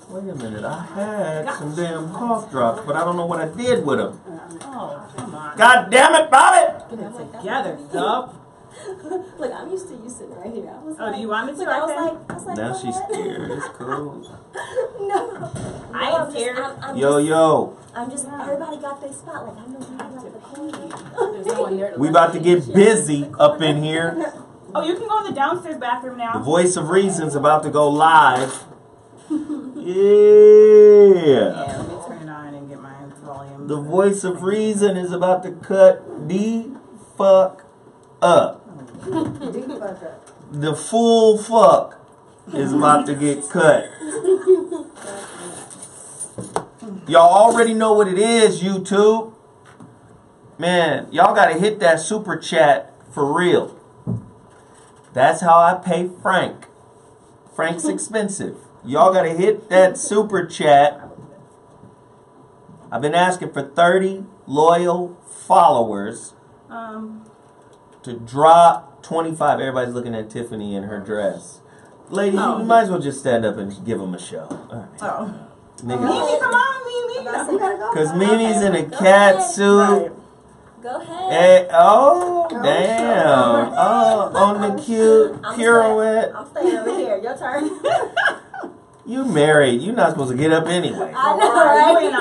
Wait a minute, I had some damn cough drops, but I don't know what I did with them. Oh, come on. God damn it, Bobby! Get it together, dog. Look, I'm used to you sitting right here. I was do you want me to? I was like, Now she's scared. It's cool. No. I ain't scared. Yo. I'm just, everybody got their spot. Like, I know you got the corner. There's no one there to We about to get busy up in here. Oh, you can go in the downstairs bathroom now. The voice of reason's about to go live. Yeah. Yeah, let me turn it on and get my volume. The voice of reason is about to cut the fuck up. The full fuck is about to get cut. Y'all already know what it is, YouTube. Man, y'all gotta hit that super chat for real. That's how I pay Frank. Frank's expensive. Y'all gotta hit that super chat. I've been asking for 30 loyal followers to drop 25. Everybody's looking at Tiffany in her dress. Ladies, you might as well just stand up and give them a show. Oh. Niggas. Mimi, come on, Mimi. Because Mimi's in a cat suit. Go ahead. Hey, oh, damn. Oh, on the cute pirouette. I'm staying over here. Your turn. You married. You're not supposed to get up anyway. I know, right?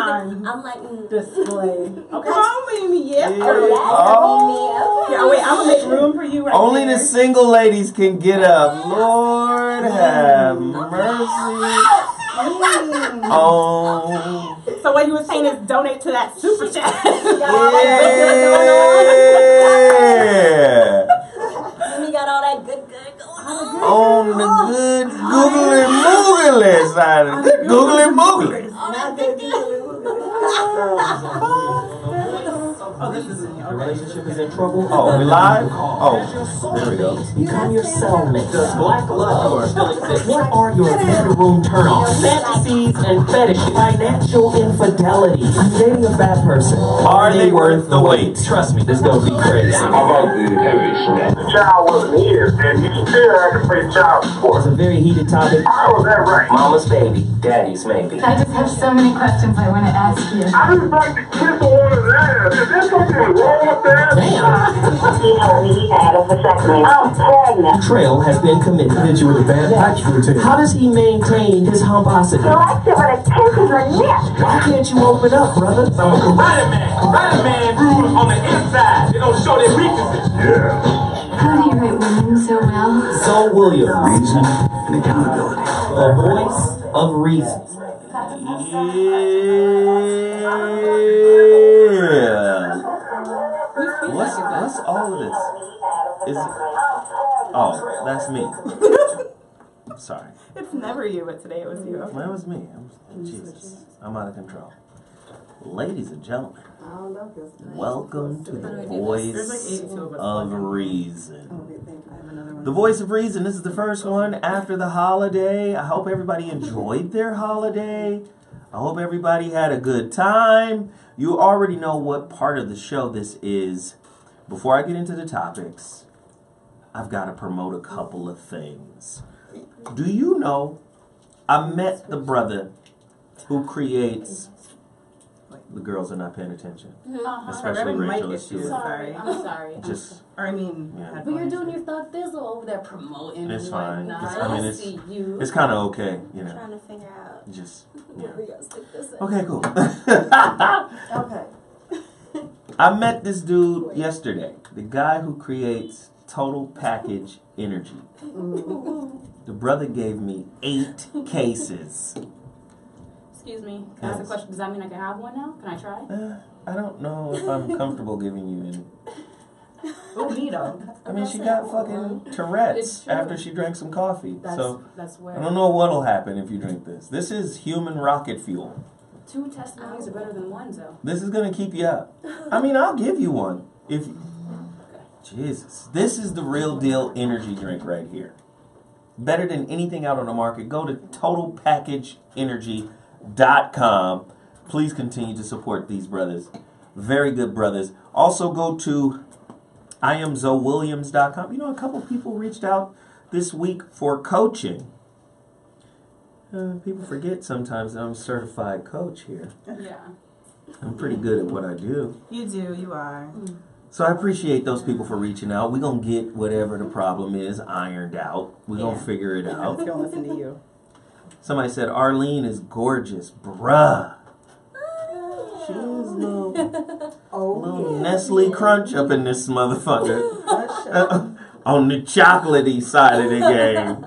I'm like, display. Okay. Come on, Mimi. Yeah. Yeah. Oh. Yeah, wait, I'm going to make room for you right Only there. the single ladies can get up. Lord have mercy. Oh. So what you were saying is donate to that super chat. Yeah. We got all that good going on. On the good googly moogly side of the googly moogly. Oh, this is in Your relationship is in trouble. Oh, we live? Oh, there we go. Become your cellmate. Does black love still exist? What are your bedroom turn-offs? Fantasies and fetishes. Financial infidelity. I'm dating a bad person. Are they worth the wait? Trust me, this is gonna be crazy. How about the heavy stuff? The child wasn't here, and you still had to pay child support. It's a very heated topic. How was that right? Mama's baby, daddy's maybe. I just have so many questions I want to ask you. I just like to kiss a woman's ass. Is there something wrong with that? Damn. He told me he had a vasectomy. I'm pregnant. Betrayal has been committed. Did you with a bad touch routine? How does he maintain his humposity? He likes it when it kisses her lips. Why can't you open up, brother? I'm a karate man rules on the inside. They don't show their weaknesses. Yeah. How do you write women so well? So William. Reason and accountability. The voice of reason. Yeah. What's all of this? Is it? Oh, that's me. I'm sorry. It's never you, but today it was you. Okay. That was me. Jesus, I'm out of control. Ladies and gentlemen, welcome to the Voice of Reason. The Voice of Reason. This is the first one after the holiday. I hope everybody enjoyed their holiday. I hope everybody had a good time. You already know what part of the show this is. Before I get into the topics, I've got to promote a couple of things. Do you know, I met the brother who creates... The girls are not paying attention. Especially Rachel is too. Sorry, I'm sorry. Just... Or I mean... Yeah. But you're doing your Thug Thizzle over there promoting. It's fine. You. It's kind of okay, you know. Trying to figure out. Just... Where we gonna stick this in. Okay, cool. Okay. I met this dude yesterday. The guy who creates Total Package Energy. The brother gave me 8 cases. Excuse me. Can I ask a question? Does that mean I can have one now? Can I try? I don't know if I'm comfortable giving you any. Oh, neato. I mean, she got fucking Tourette's after she drank some coffee. That's where I don't know what'll happen if you drink this. This is human rocket fuel. 2 testimonies are better than 1, though. This is gonna keep you up. I mean, I'll give you one. If Jesus, this is the real deal energy drink right here. Better than anything out on the market. Go to totalpackageenergy.com. Please continue to support these brothers. Very good brothers. Also go to IamZoeWilliams.com. You know, a couple people reached out this week for coaching. People forget sometimes that I'm a certified coach here. Yeah. I'm pretty good at what I do. You do, you are. So I appreciate those people for reaching out. We're going to get whatever the problem is ironed out. We're going to figure it out. Let's go listen to you. Somebody said, Arlene is gorgeous. Bruh. She is a little Nestle Crunch up in this motherfucker. On the chocolatey side of the game.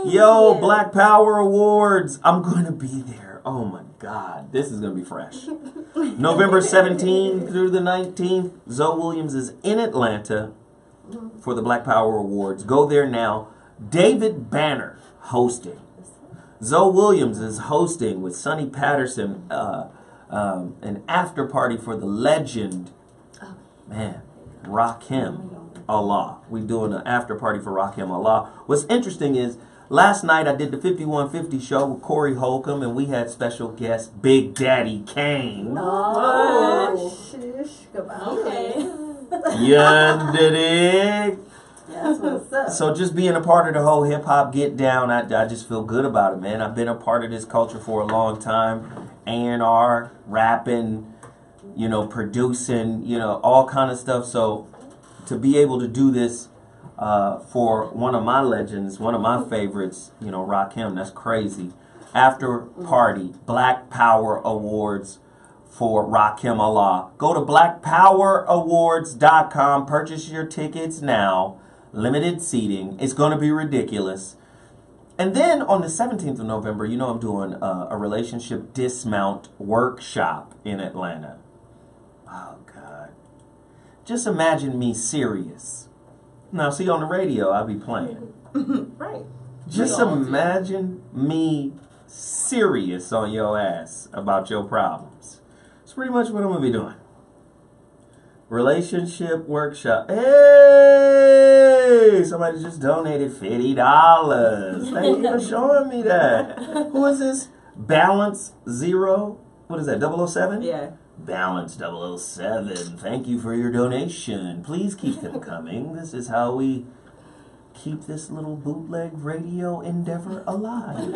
Yo, Black Power Awards. I'm going to be there. Oh my God. This is going to be fresh. November 17th through the 19th, Zoe Williams is in Atlanta for the Black Power Awards. Go there now. David Banner hosting. Zoe Williams is hosting with Sonny Patterson an after party for the legend. Man, Rakim Allah. We're doing an after party for Rakim Allah. What's interesting is, last night I did the 5150 show with Corey Holcomb, and we had special guest Big Daddy Kane. Oh, shish. Okay. You dig? That's what's up. So just being a part of the whole hip-hop get down, I just feel good about it, man. I've been a part of this culture for a long time. A&R, rapping, producing, all kind of stuff. So to be able to do this for one of my legends, one of my favorites, Rakim, that's crazy. After party, Black Power Awards for Rakim Allah. Go to blackpowerawards.com. Purchase your tickets now. Limited seating. It's going to be ridiculous. And then on the 17th of November, I'm doing a relationship dismount workshop in Atlanta. Oh, God. Just imagine me serious. Now, see, on the radio, I'll be playing. Right. Just imagine me serious on your ass about your problems. It's pretty much what I'm going to be doing. Relationship workshop. Hey! Somebody just donated $50. Thank you for showing me that. Who is this? Balance Zero? What is that, 007? Yeah. Balance 007. Thank you for your donation. Please keep them coming. This is how we keep this little bootleg radio endeavor alive.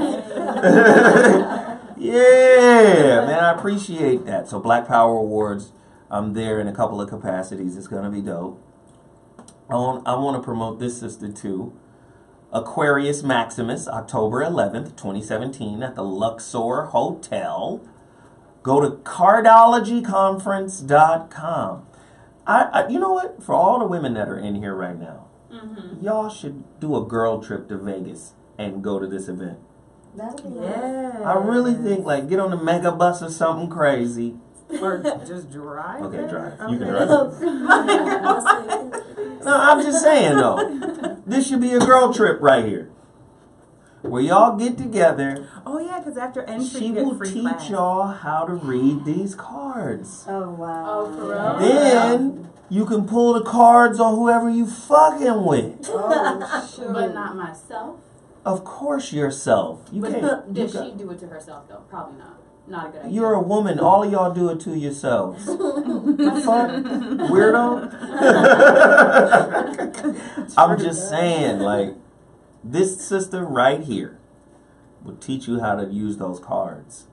Yeah, man, I appreciate that. So Black Power Awards, I'm there in a couple of capacities. It's going to be dope. I want to promote this sister too. Aquarius Maximus, October 11th, 2017 at the Luxor Hotel. Go to cardologyconference.com. You know what? For all the women that are in here right now, y'all should do a girl trip to Vegas and go to this event. That'll be Yeah. I really think, get on the mega bus or something crazy. Or just drive. Okay, drive. Okay. You can drive. No, I'm just saying, though. This should be a girl trip right here. Where y'all get together. Oh, yeah, because after entry, She you get will free teach class. y'all how to read these cards. Oh, wow. Oh, for real? Then you can pull the cards on whoever you fucking with. Oh, sure. But not myself. Of course yourself. You But can't. does she do it to herself, though? Probably not. Not a good idea. You're a woman. All of y'all do it to yourselves. The fuck? Weirdo? I'm just saying, this sister right here will teach you how to use those cards.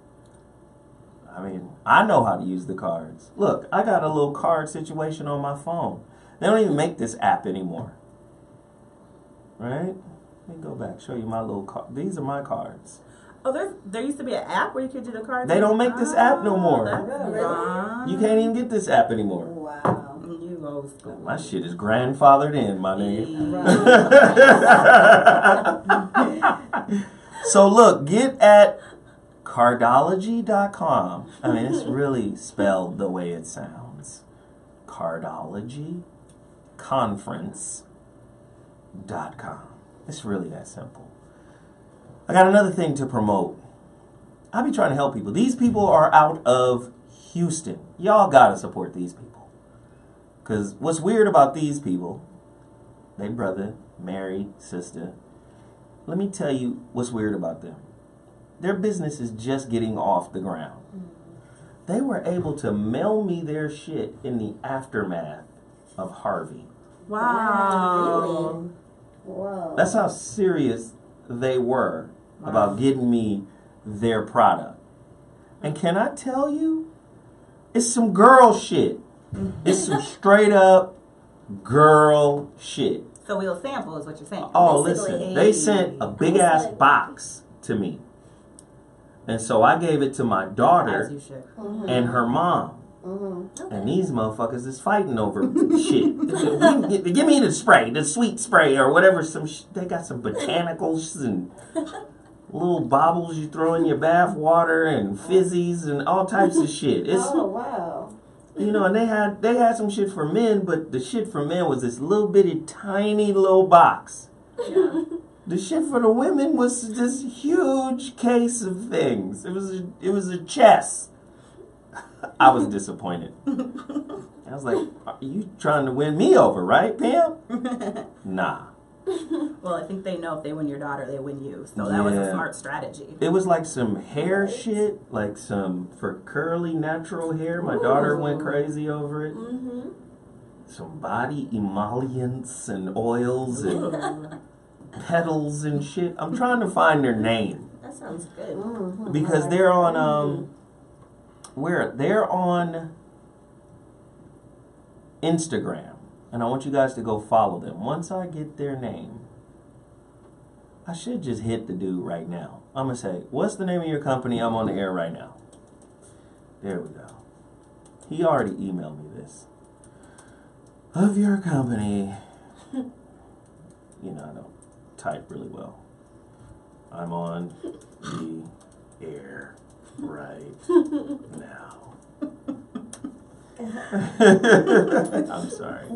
I mean, I know how to use the cards. Look, I got a little card situation on my phone. They don't even make this app anymore. Right? Let me go back, show you my little card. These are my cards. Oh, there used to be an app where you could do the cards. They don't make this app no more. That's fun. You can't even get this app anymore. Wow. You old school. My shit is grandfathered in, my nigga. So look, get at cardology.com. I mean, it's really spelled the way it sounds. Cardologyconference.com. It's really that simple. I got another thing to promote. I be trying to help people. These people are out of Houston. Y'all gotta support these people. Because what's weird about these people, they brother, married, sister. Let me tell you what's weird about them. Their business is just getting off the ground. They were able to mail me their shit in the aftermath of Harvey. Wow. Whoa. That's how serious they were about getting me their product. And can I tell you, it's some girl shit. It's some straight up girl shit. So we'll sample is what you're saying. Oh, listen, they sent a big ass box to me. And so I gave it to my daughter and her mom. And these motherfuckers is fighting over shit. Give me the spray, the sweet spray or whatever. They got some botanicals and little baubles you throw in your bath water and fizzies and all types of shit. Oh, wow. You know, and they had some shit for men, but the shit for men was this little bitty tiny little box. Yeah. The shit for the women was this huge case of things. It was a chest. I was disappointed. I was like, "Are you trying to win me over, right, Pam?" Nah. Well, I think they know if they win your daughter, they win you. So that was a smart strategy. It was like some hair shit, like some for curly natural hair. My daughter went crazy over it. Some body emollients and oils and petals and shit. I'm trying to find their name. That sounds good. Because they're on they're on Instagram, and I want you guys to go follow them. Once I get their name, I should just hit the dude right now. I'm gonna say, "What's the name of your company?" I'm on the air right now. There we go. He already emailed me this. Of your company. You know, I don't type really well. I'm on the air right now. I'm sorry.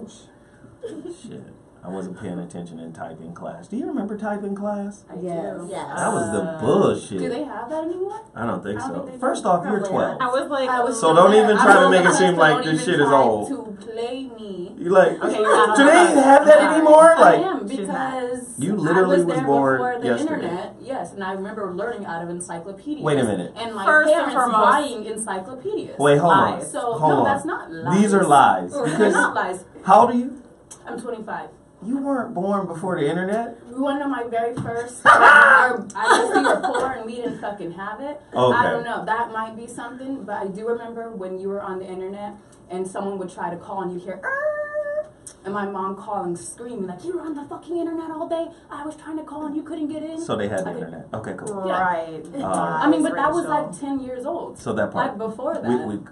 Shit. I wasn't paying attention in typing class. Do you remember typing class? I do. Yes. That was the bullshit. Do they have that anymore? I don't think I don't so. think they First do. off, you're Probably 12. I was like, So don't even try to make it seem like this shit is old. To play me. You like, Okay, you're not do they allowed. even have that anymore? I Like, am, because you literally I was was there born before the yesterday. internet. Yes, and I remember learning out of encyclopedias. Wait a minute. And my First and parents foremost- buying encyclopedias. Wait, hold on. So Hold no, on. that's not lies. These are lies. They're Because not lies. how old are you? I'm 25. You weren't born before the internet? You want to know my very first? I guess we were poor and we didn't fucking have it. Okay. I don't know. That might be something, but I do remember when you were on the internet and someone would try to call and you'd hear, "Arr!" and my mom calling, screaming like, "You were on the fucking internet all day. I was trying to call and you couldn't get in." So they had the internet. Okay, cool. Yeah. right. I mean, but that was like 10 years old. So that part. Like before that.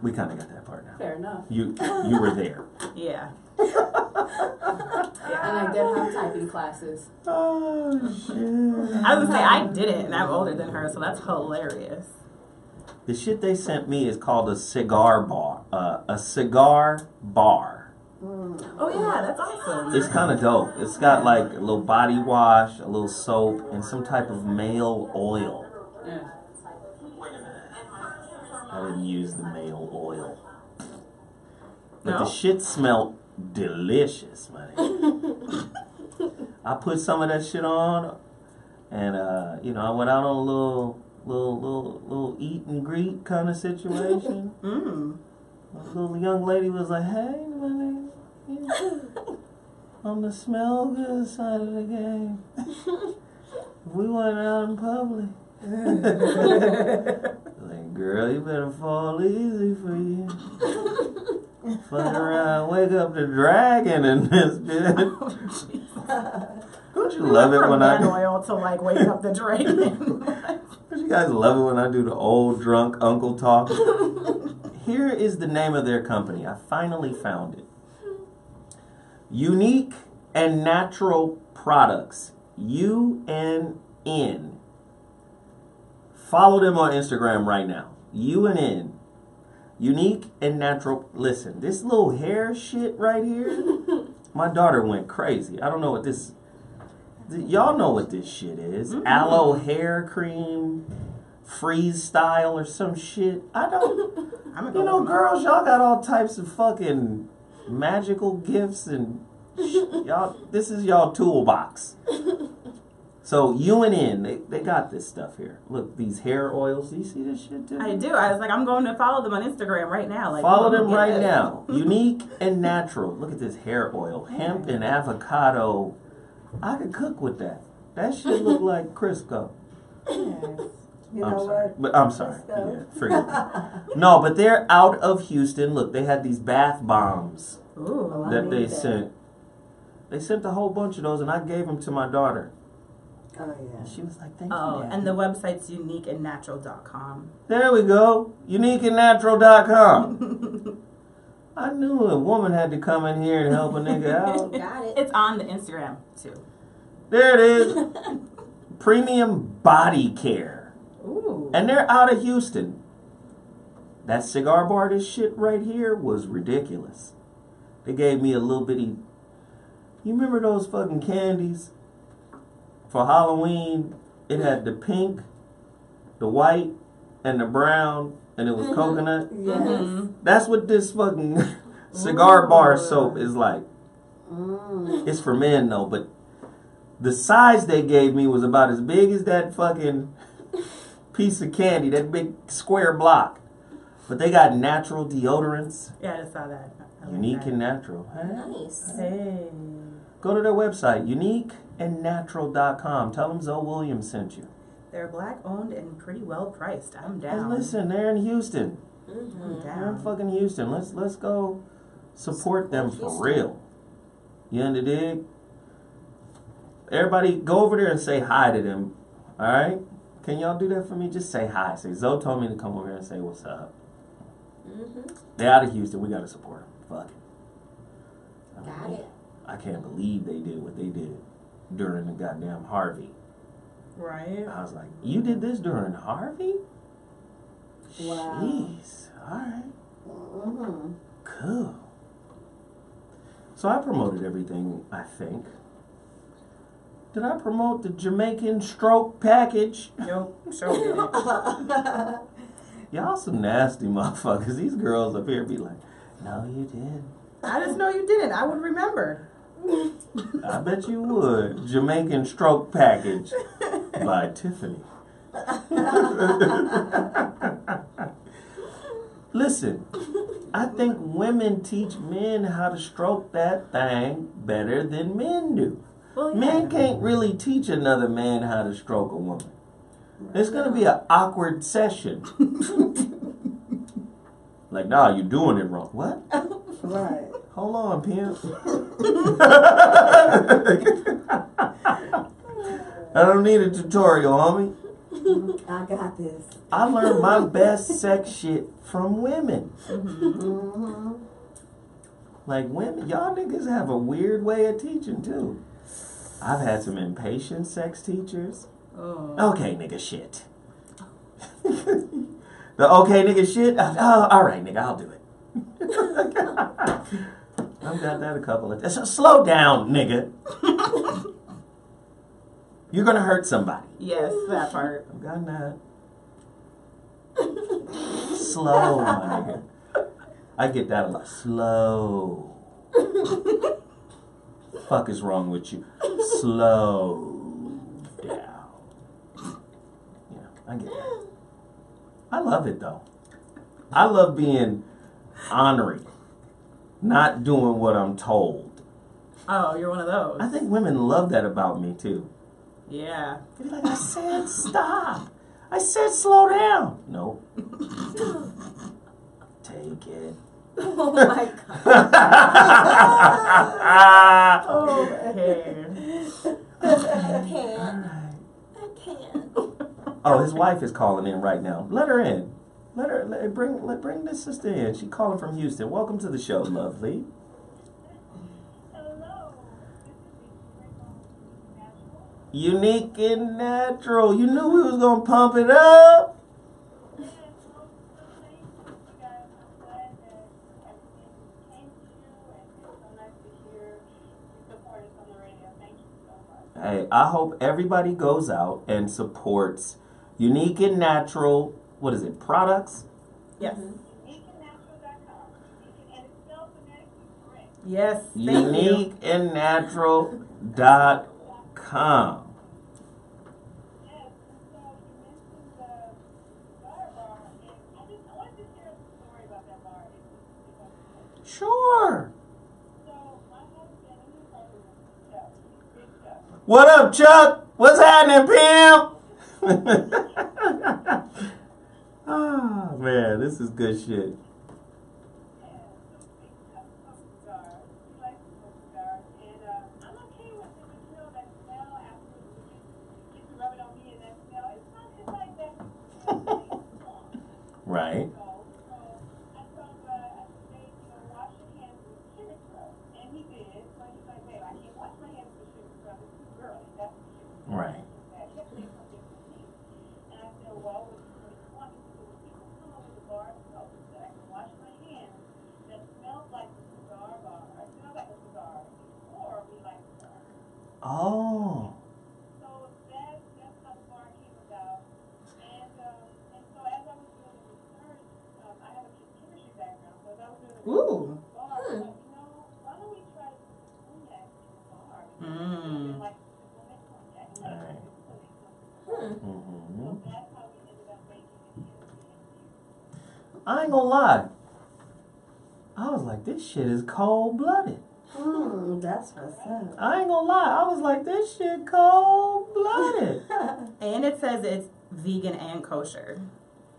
We kind of got that part now. Fair enough. You were there. Yeah. And I did have typing classes. Oh, shit. I was gonna say, I didn't, and I'm older than her, so that's hilarious. The shit they sent me is called a cigar bar. A cigar bar. Oh, yeah, that's awesome. It's kind of dope. It's got like a little body wash, a little soap, and some type of male oil. Yeah. I didn't use the male oil. But No? the shit smelled delicious, man. I put some of that shit on, and you know, I went out on a little eat and greet kind of situation. A little young lady was like, "Hey, man, on the smell good side of the game, we went out in public." Like, girl, you better fall easy for you. Fucking around, wake up the dragon in this bitch. Don't you love it when I do oil to like wake up the dragon? Don't you guys love it when I do the old drunk uncle talk? Here is the name of their company. I finally found it. Unique and Natural Products. UNN. Follow them on Instagram right now. UNN. Unique and Natural. Listen, this little hair shit right here, my daughter went crazy. I don't know what this. Y'all know what this shit is. Aloe hair cream, freeze style or some shit. I don't. You know, girls, y'all got all types of fucking magical gifts and y'all. This is y'all toolbox. So UNN, they got this stuff here. Look, these hair oils. Do you see this shit too? I do. I was like, I'm going to follow them on Instagram right now. Like, follow them right now. Unique and Natural. Look at this hair oil. Hemp and avocado. I could cook with that. That shit look like Crisco. I'm sorry. But I'm sorry. Yeah, forgive me. No, but they're out of Houston. Look, they had these bath bombs that they sent. They sent a whole bunch of those, and I gave them to my daughter. Oh, yeah. And she was like, thank you, Daddy. And the website's uniqueandnatural.com. There we go. Uniqueandnatural.com. I knew a woman had to come in here and help a nigga out. Got it. It's on the Instagram, too. There it is. Premium body care. Ooh. And they're out of Houston. That cigar bar, this shit right here, was ridiculous. They gave me a little bitty... You remember those fucking candies? For Halloween, it had the pink, the white, and the brown, and it was coconut. Yes. That's what this fucking cigar bar soap is like. It's for men though, but the size they gave me was about as big as that fucking piece of candy, that big square block. But they got natural deodorants. Yeah, I just saw that. Unique and natural. Hey. Nice. Hey. Go to their website, uniqueandnatural.com. Tell them Zoe Williams sent you. They're black owned and pretty well priced. I'm down. And listen, they're in Houston. I'm They're in down. fucking Houston. Let's go support them for real. You under dig? Everybody go over there and say hi to them. Alright? Can y'all do that for me? Just say hi. Say Zoe told me to come over here and say what's up. They're out of Houston. We gotta support them. Fuck it. Got it. I can't believe they did what they did during the goddamn Harvey. Right. I was like, you did this during Harvey? Wow. Jeez. Alright. Cool. So I promoted everything, I think. Did I promote the Jamaican stroke package? Nope. Sure didn't. Y'all some nasty motherfuckers. These girls up here be like, no, you did. I just know you didn't. I would remember. I bet you would. Jamaican stroke package by Tiffany. Listen, I think women teach men how to stroke that thing better than men do. Well, yeah. Men can't really teach another man how to stroke a woman. It's going to be an awkward session. Like, nah, you're doing it wrong. What? Right. Hold on, pimp. I don't need a tutorial, homie. I got this. I learned my best sex shit from women. Like women, y'all niggas have a weird way of teaching too. I've had some impatient sex teachers. Okay, nigga, shit. The okay, nigga, shit. Oh, all right, nigga, I'll do it. I've got that a couple of times. So slow down, nigga. You're gonna hurt somebody. Yes, that part. I've gotten that. Slow, my nigga. I get that a lot. Slow. Fuck is wrong with you? Slow down. Yeah, I get that. I love it though. I love being honoring, not doing what I'm told. Oh, you're one of those. I think women love that about me too. Yeah. They're like, I said stop. I said slow down. Nope. Take it. Oh my god. Okay. I can't. Oh, his wife is calling in right now. Let her in. Bring this sister in. She calling from Houston. Welcome to the show, lovely. Unique and natural. You knew we was gonna pump it up. Hey, I hope everybody goes out and supports Unique and Natural. What is it? Products? Yes. Yes. Thank you. Uniqueandnatural.com. Sure. What up, Chuck? What's happening, pimp? Ah, man, this is good shit. Right. Right. Oh. Ooh. I ain't gonna lie. I was like, this shit is cold-blooded. That's what's up. I ain't gonna lie. I was like, this shit cold-blooded. And it says it's vegan and kosher.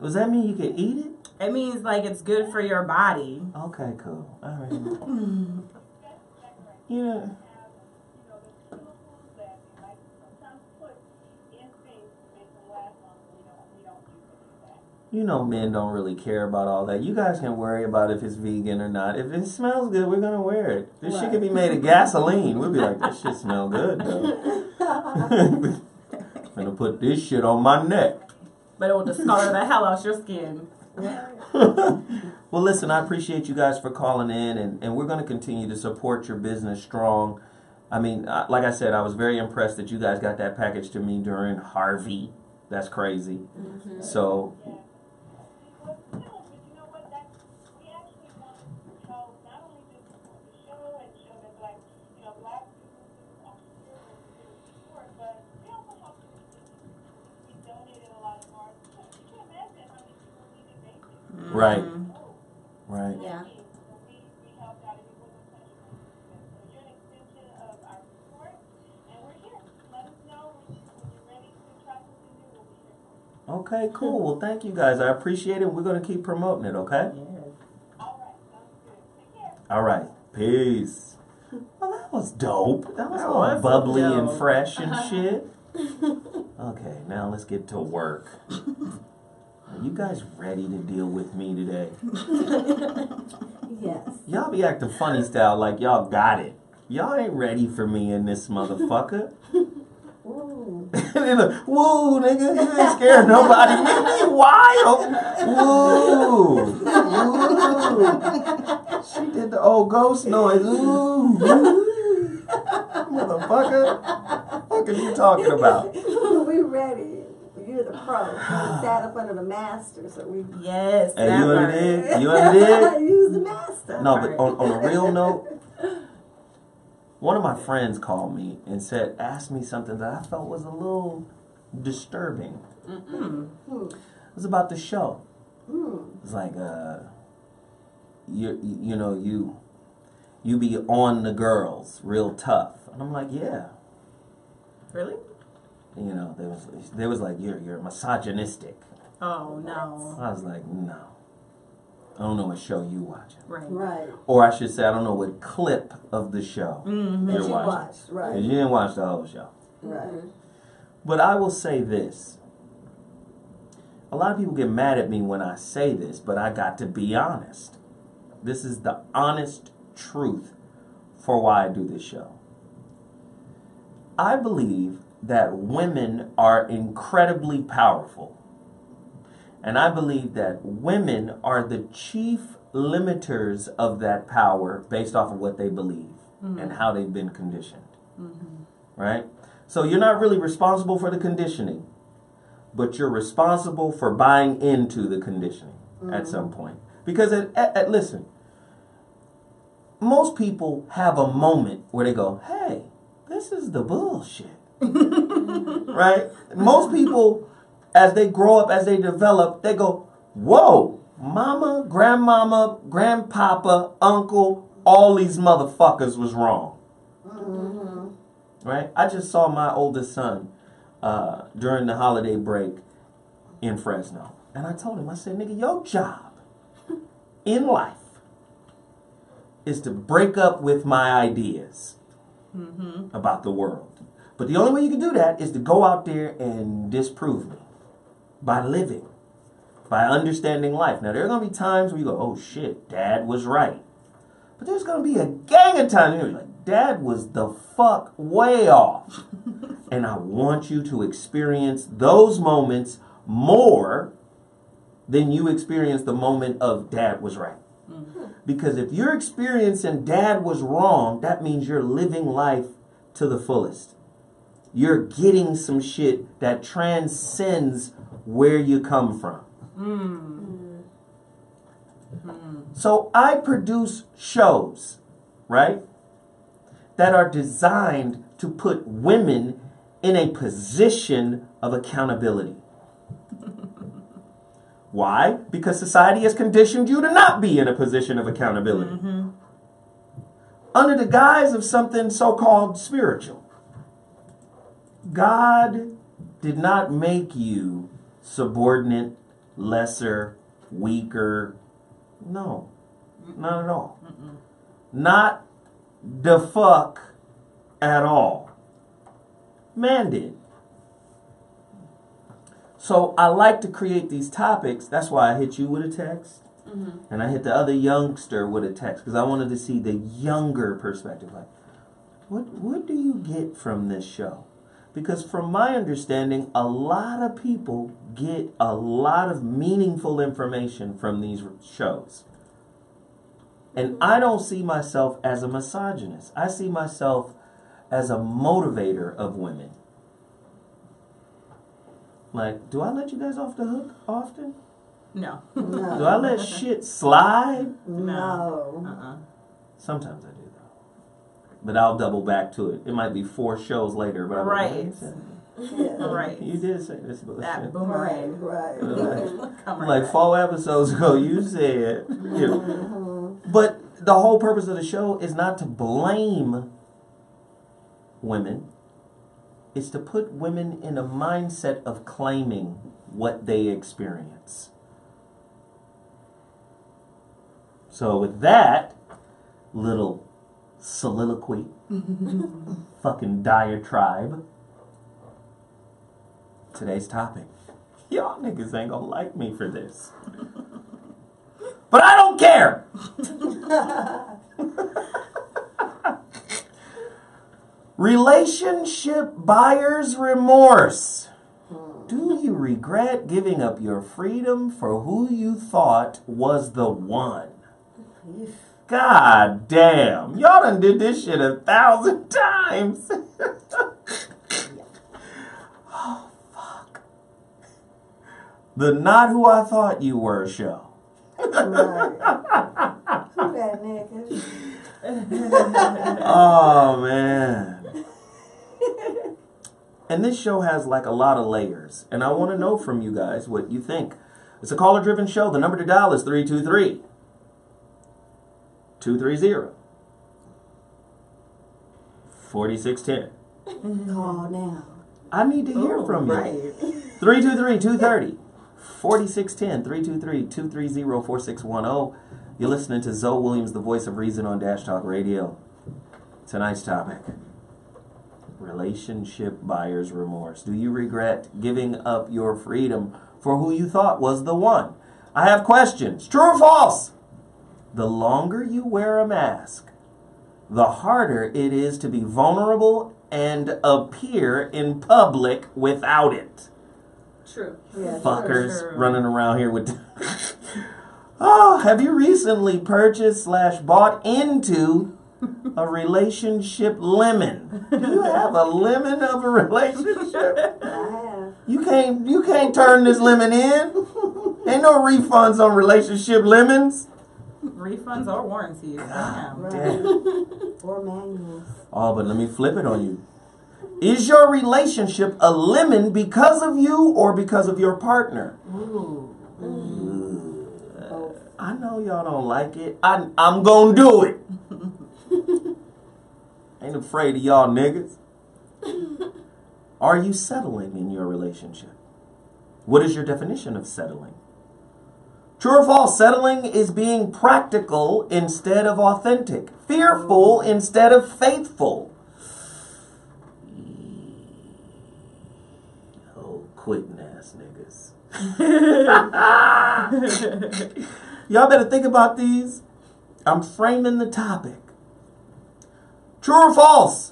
Does that mean you can eat it? It means like it's good for your body. Okay, cool. All right. Yeah. You know men don't really care about all that. You guys can worry about if it's vegan or not. If it smells good, we're going to wear it. This shit could be made of gasoline. We'll be like, this shit smell good, though. I'm going to put this shit on my neck. But it will discolor the hell out your skin. Well, listen, I appreciate you guys for calling in, and we're going to continue to support your business strong. I mean, like I said, I was very impressed that you guys got that package to me during Harvey. That's crazy. So... Right. Right. Yeah. Okay, cool. Well, thank you guys. I appreciate it. We're going to keep promoting it, okay? All right. Peace. Well, that was dope. That was all bubbly and fresh and shit. Okay, now let's get to work. Are you guys ready to deal with me today? Yes. Y'all be acting funny style like y'all got it. Y'all ain't ready for me in this motherfucker. Ooh. Woo, nigga, you ain't scared nobody. Make me wild. Woo. She did the old ghost noise. Ooh. Motherfucker. What are you talking about? We ready. You're the pro. We sat up under the master, so we... Yes. Hey, you ever did? You ever did? Use the master. No, but on a real note, one of my friends called me and asked me something that I felt was a little disturbing. It was about the show. It's like, you be on the girls real tough. And I'm like, yeah. Really? You know, they was like, you're misogynistic. Oh, no. I was like, no. I don't know what show you watching. Right. Or I should say, I don't know what clip of the show you're watching. Right. You didn't watch the whole show. Right. But I will say this. A lot of people get mad at me when I say this, but I got to be honest. This is the honest truth for why I do this show. I believe that women are incredibly powerful. And I believe that women are the chief limiters of that power based off of what they believe and how they've been conditioned. Right? So you're not really responsible for the conditioning, but you're responsible for buying into the conditioning at some point. Because, listen, most people have a moment where they go, hey, this is the bullshit. Right? Most people, as they grow up, as they develop, they go, whoa, mama, grandmama, grandpapa, uncle, all these motherfuckers was wrong. Right? I just saw my oldest son during the holiday break in Fresno. And I told him, I said, nigga, your job in life is to break up with my ideas about the world. But the only way you can do that is to go out there and disprove me by living, by understanding life. Now, there are going to be times where you go, oh shit, Dad was right. But there's going to be a gang of times where you're like, Dad was the fuck way off. And I want you to experience those moments more than you experience the moment of Dad was right. Because if you're experiencing Dad was wrong, that means you're living life to the fullest. You're getting some shit that transcends where you come from. So I produce shows, right, that are designed to put women in a position of accountability. Why? Because society has conditioned you to not be in a position of accountability. Under the guise of something so-called spiritual. God did not make you subordinate, lesser, weaker. No, not at all. Not the fuck at all. Man did. So I like to create these topics. That's why I hit you with a text. And I hit the other youngster with a text. Because I wanted to see the younger perspective. Like, what do you get from this show? Because from my understanding, a lot of people get a lot of meaningful information from these shows. And I don't see myself as a misogynist. I see myself as a motivator of women. Like, do I let you guys off the hook often? No. No. Do I let shit slide? No. Sometimes I do, though. But I'll double back to it. It might be 4 shows later, but I'm right. Yeah. Right. You did say this bullshit. That boomerang. Right. Like 4 episodes ago, you said. You know. But the whole purpose of the show is not to blame women. It's to put women in a mindset of claiming what they experience. So with that little soliloquy, fucking diatribe, today's topic. Y'all niggas ain't gonna like me for this. But I don't care! Relationship buyer's remorse. Do you regret giving up your freedom for who you thought was the one? God damn. Y'all done did this shit 1,000 times. Oh, fuck. The Not Who I Thought You Were show. Right. Who that nigga? Oh, man. And this show has like a lot of layers. And I want to know from you guys what you think. It's a caller-driven show. The number to dial is 323-230-4610. Call now. I need to hear from you. Right. 323-230-4610. 323-230-4610. You're listening to Zoe Williams, the voice of reason on Dash Talk Radio. Tonight's topic: relationship buyer's remorse. Do you regret giving up your freedom for who you thought was the one? I have questions. True or false? The longer you wear a mask, the harder it is to be vulnerable and appear in public without it. True. Yeah, Fuckers true. running around here with... Oh, have you recently purchased / bought into a relationship lemon? Do you have a lemon of a relationship? I have. You can't turn this lemon in. Ain't no refunds on relationship lemons. Refunds or warranties. Damn. Right. Damn. Or manuals. Oh, but let me flip it on you. Is your relationship a lemon because of you or because of your partner? Ooh. I know y'all don't like it. I'm gonna do it. Ain't afraid of y'all niggas. Are you settling in your relationship? What is your definition of settling? True or false? Settling is being practical instead of authentic, fearful instead of faithful. Oh, quitting ass niggas. Y'all better think about these. I'm framing the topic. True or false?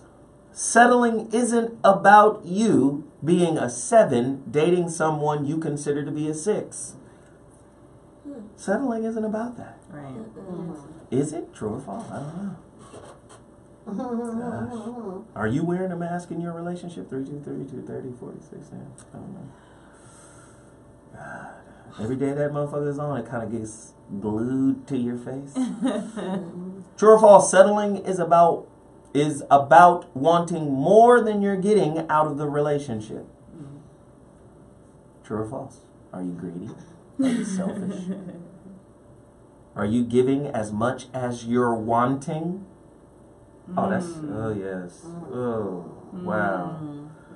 Settling isn't about you being a 7 dating someone you consider to be a 6. Settling isn't about that. Right. Is it? True or false? I don't know. Gosh. Are you wearing a mask in your relationship? 32, 32, 30, 46. I don't know. God. Every day that motherfucker is on, it kind of gets glued to your face. True or false? Settling is about wanting more than you're getting out of the relationship. True or false? Are you greedy? Are you selfish? Are you giving as much as you're wanting? Oh, that's, oh yes. Oh, wow.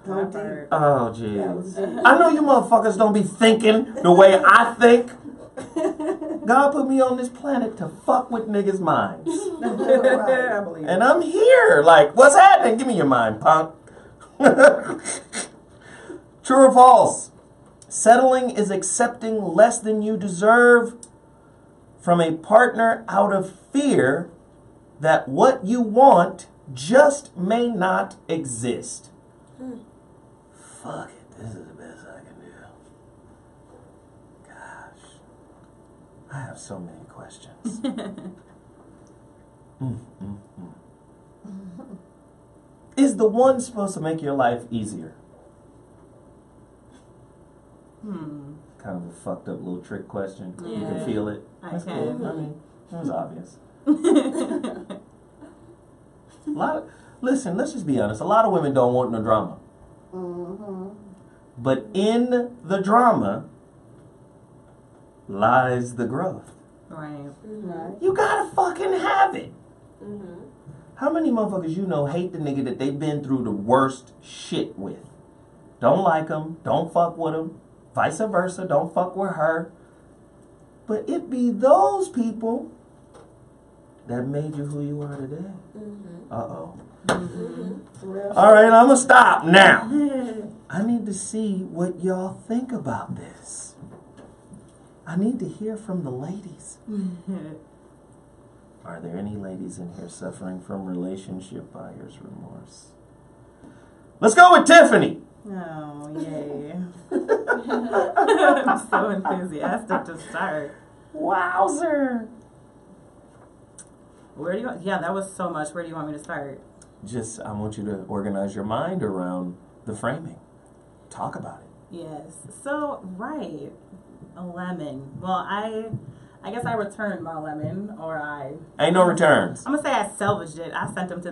Oh, jeez. I know you motherfuckers don't be thinking the way I think. God put me on this planet to fuck with niggas' minds. And I'm here. Like, what's happening? Give me your mind, punk. True or false? Settling is accepting less than you deserve from a partner out of fear that what you want just may not exist. Fuck it. This is the best I can do. Gosh. I have so many questions. Is the one supposed to make your life easier? Kind of a fucked up little trick question. Yeah. You can feel it. That's cool. I mean, it was obvious. Listen, let's just be honest. A lot of women don't want no drama. But in the drama lies the growth. Right. You gotta fucking have it. How many motherfuckers you know hate the nigga that they've been through the worst shit with? Don't like them. Don't fuck with them. Vice versa. Don't fuck with her. But it be those people that made you who you are today. Uh-oh. All right, I'm going to stop now. I need to see what y'all think about this. I need to hear from the ladies. Are there any ladies in here suffering from relationship buyer's remorse? Let's go with Tiffany. Oh, yay. I'm so enthusiastic to start. Wowzer. Where do you want? Yeah, that was so much. Where do you want me to start? Just, I want you to organize your mind around the framing. Talk about it. Yes. So, right. A lemon. Well, I guess I returned my lemon, or Ain't no returns. I'm gonna say I salvaged it. I sent him to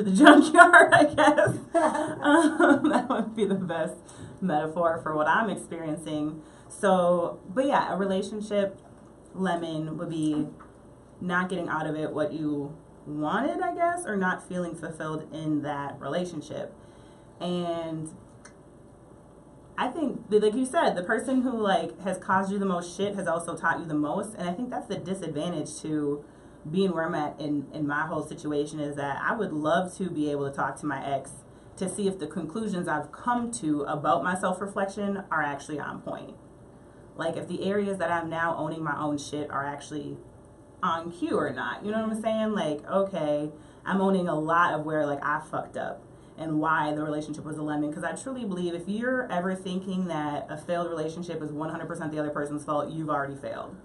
the junkyard, I guess. That would be the best metaphor for what I'm experiencing. So, but yeah, a relationship lemon would be not getting out of it what you wanted, I guess, or not feeling fulfilled in that relationship. And I think, like you said, the person who has caused you the most shit has also taught you the most. And I think that's the disadvantage to being where I'm at in my whole situation, is that I would love to be able to talk to my ex to see if the conclusions I've come to about my self-reflection are actually on point. Like, if the areas that I'm now owning my own shit are actually on cue or not. You know what I'm saying? Like, okay, I'm owning a lot of where I fucked up and why the relationship was a lemon. Because I truly believe if you're ever thinking that a failed relationship is 100% the other person's fault, you've already failed.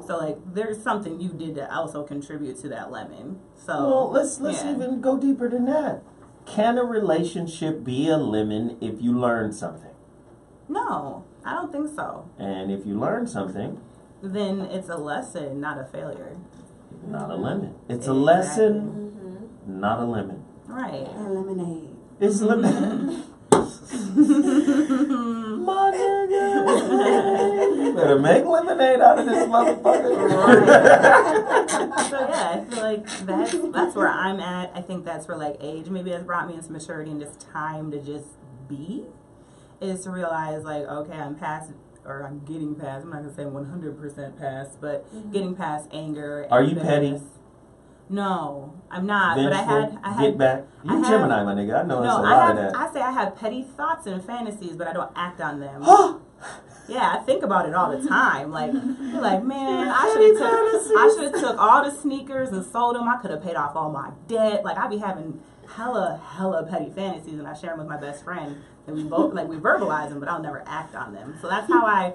So there's something you did to also contribute to that lemon. So well, let's even go deeper than that. Can a relationship be a lemon if you learn something? No, I don't think so. And if you learn something, then it's a lesson, not a failure. Not a lemon. It's a lesson, not a lemon. Right. And lemonade. It's lemonade. My nigga. You better make lemonade out of this motherfucker. So yeah, I feel like that's where I'm at. I think that's where age maybe has brought me into maturity and just time to just be is to realize, like, okay, I'm past, or I'm getting past, I'm not going to say 100% past, but getting past anger. Are you petty? No, I'm not. Vengeful? But I had Get back. You Gemini, my nigga. I know it's a lot of that. I say I have petty thoughts and fantasies, but I don't act on them. Yeah, I think about it all the time. Like, man, I should have took all the sneakers and sold them. I could have paid off all my debt. Like, I be having hella petty fantasies, and I share them with my best friend, and we both we verbalize them, but I'll never act on them. So that's how I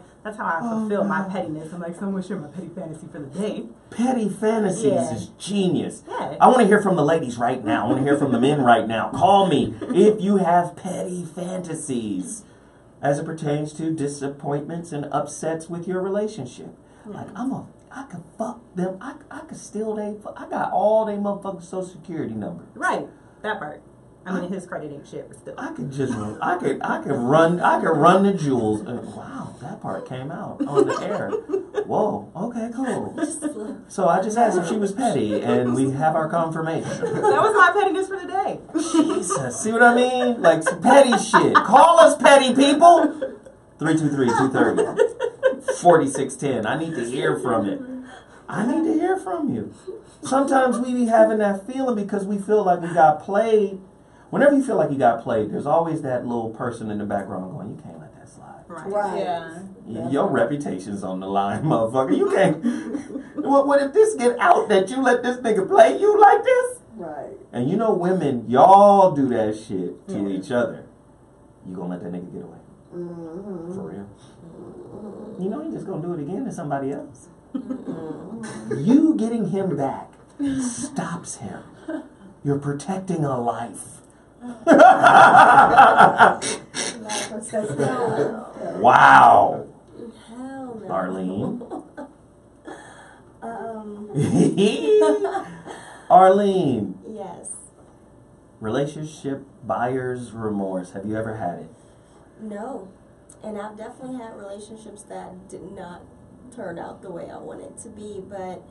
fulfill my pettiness. I'm like, someone share my petty fantasy for the day. Petty fantasies is genius. Yeah. I want to hear from the ladies right now. I want to hear from the men right now. Call me if you have petty fantasies as it pertains to disappointments and upsets with your relationship. Like, I could fuck them. I could steal I got all they motherfucking social security numbers. Right. That part. I mean, his credit ain't shit, but still. I could run the jewels. And, wow, that part came out on the air. Whoa, okay, cool. So I just asked if she was petty, and we have our confirmation. That was my pettiness for the day. Jesus, see what I mean? Like some petty shit. Call us petty people. 323-230-4610. I need to hear from it. I need to hear from you. Sometimes we be having that feeling because we feel like we got played. Whenever you feel like you got played, there's always that little person in the background going, you can't let that slide. Right. Yeah. Your reputation's on the line, motherfucker. You can't. What if this get out that you let this nigga play you like this? Right. And you know, women, y'all do that shit to each other. You gonna let that nigga get away? For real? You know, he just gonna do it again to somebody else. You getting him back stops him. You're protecting a life. Wow. Hell no. Arlene. Arlene. Yes. Relationship buyer's remorse. Have you ever had it? No. And I've definitely had relationships that did not turn out the way I wanted to be, but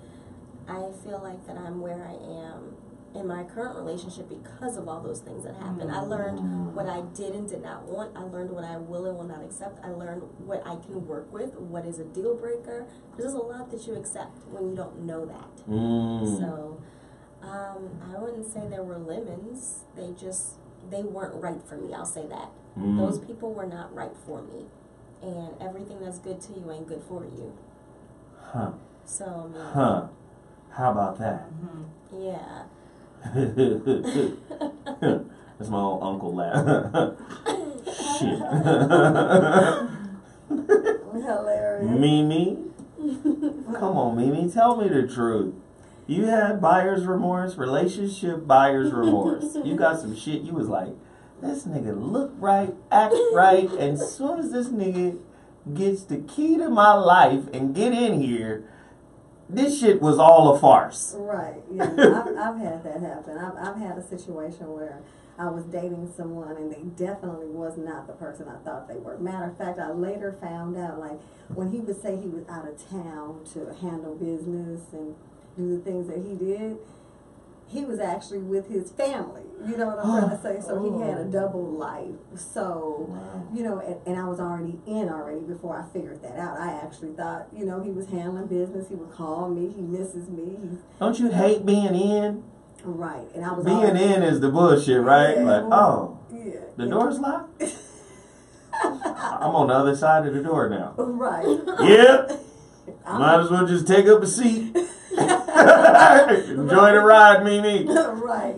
I feel like that I'm where I am in my current relationship because of all those things that happened. I learned what I did and did not want. I learned what I will and will not accept. I learned what I can work with, what is a deal breaker. There's a lot that you accept when you don't know that. So I wouldn't say there were lemons. They weren't right for me. I'll say that. Those people were not right for me. And everything that's good to you ain't good for you. Huh. So, huh. How about that? Yeah. That's my old uncle laugh. Shit. Hilarious. Mimi? Come on, Mimi. Tell me the truth. You had buyer's remorse, relationship buyer's remorse. You got some shit. You was like, this nigga look right, act right, and as soon as this nigga gets the key to my life and get in here, this shit was all a farce. Right, yeah. I've had that happen. I've had a situation where I was dating someone and they definitely was not the person I thought they were. Matter of fact, I later found out, like, when he would say he was out of town to handle business and do the things that he did, he was actually with his family. You know what I'm trying to say? So he had a double life. So, you know, and I was already before I figured that out. I actually thought, you know, he was handling business. He would call me. He misses me. Don't you hate being in? Right. And I was being in is the bullshit, right? Yeah, like, the door's locked? I'm on the other side of the door now. Right. Yeah. Might as well just take up a seat. Enjoy the ride, Mimi. Right.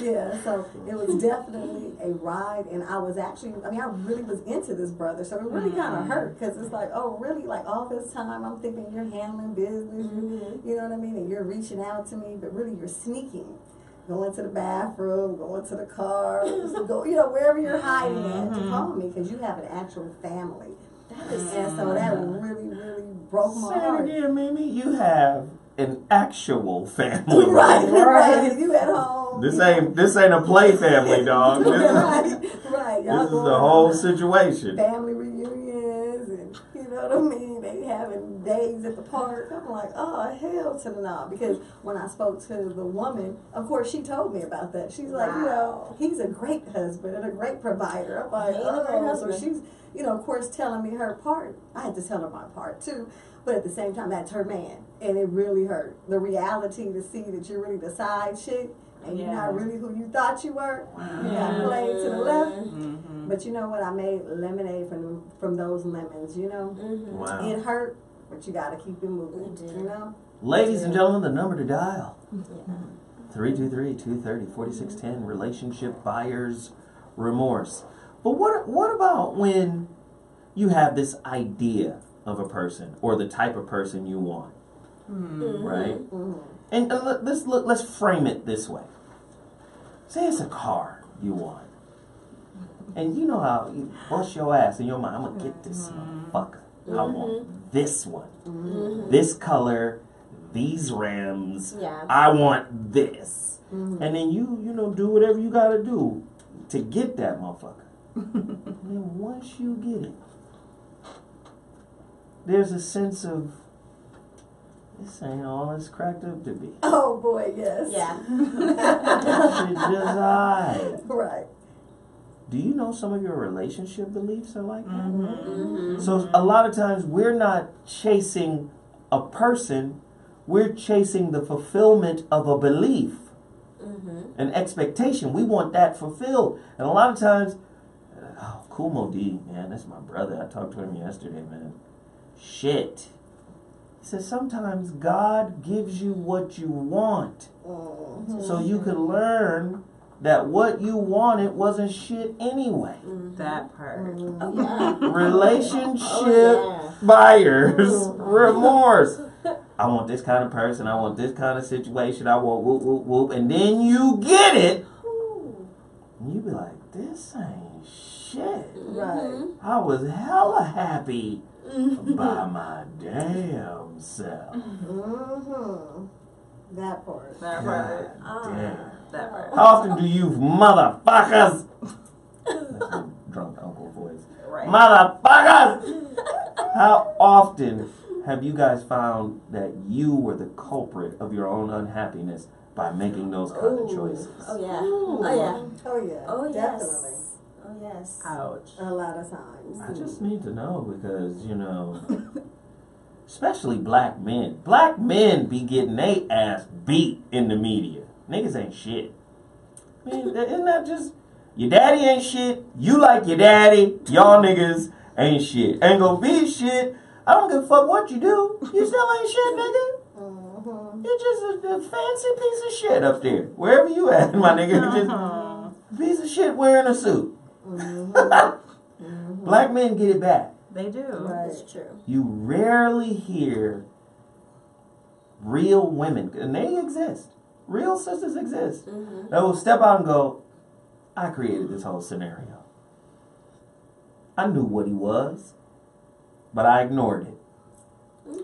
Yeah. So it was definitely a ride, and I was actually, I really was into this brother, so it really kind of hurt, because it's like, oh, really? Like, all this time I'm thinking you're handling business, you know what I mean, and you're reaching out to me, but really you're sneaking. Going to the bathroom, going to the car, you know, wherever you're hiding at to call me, because you have an actual family. And so that really, really broke my heart. Say it again, Mimi. You have an actual family. Right. You at home. This ain't a play family, dog. Right. This is the whole situation. Family reunions and and you know what I mean? They having days at the park. I'm like, oh, hell to the no. Because when I spoke to the woman, of course, she told me about that. She's like, you know, he's a great husband and a great provider. I'm like, oh, so she's, you know, of course, telling me her part. I had to tell her my part, too. But at the same time, that's her man. And it really hurt. The reality to see that you're really the side chick and you're not really who you thought you were. You got played to the left. But you know what? I made lemonade from those lemons, you know? Wow. It hurt, but you got to keep it moving, you know? Ladies and gentlemen, the number to dial. 323-230-4610. Relationship buyer's remorse. But what about when you have this idea of a person or the type of person you want, right? And let's frame it this way. Say it's a car you want, and you know how you bust your ass in your mind. I'm gonna get this motherfucker. I want this one, this color, these rims. I want this, and then you know do whatever you gotta do to get that motherfucker. And then once you get it, there's a sense of, this ain't all it's cracked up to be. Oh boy, yes. Yeah. It's just right. Do you know some of your relationship beliefs are like that? So a lot of times we're not chasing a person, we're chasing the fulfillment of a belief, an expectation. We want that fulfilled. And a lot of times, Cool Mo D, man, that's my brother. I talked to him yesterday, man. Shit. He says sometimes God gives you what you want. So you can learn that what you wanted wasn't shit anyway. That part. Relationship buyer's remorse. I want this kind of person. I want this kind of situation. I want whoop, whoop, whoop. And then you get it. And you be like, this ain't shit. Right. I was hella happy by my damn self. That part. That part. Damn. That part. How often do you motherfuckers, that's my drunk uncle voice, motherfuckers, how often have you guys found that you were the culprit of your own unhappiness by making those kind of choices? Oh yeah. Oh yeah. Oh yes. Definitely. Oh yes. Ouch. A lot of times. I just need to know because, you know, especially black men. Black men be getting they ass beat in the media. Niggas ain't shit. I mean, isn't that just, your daddy ain't shit, you like your daddy, y'all niggas ain't shit. Ain't gonna be shit. I don't give a fuck what you do. You still ain't shit, nigga. You're just a fancy piece of shit up there. Wherever you at, my nigga. You're just a piece of shit wearing a suit. Black men get it back. They do. That's true. You rarely hear real women, and they exist. Real sisters exist. That will step out and go, I created this whole scenario. I knew what he was, but I ignored it.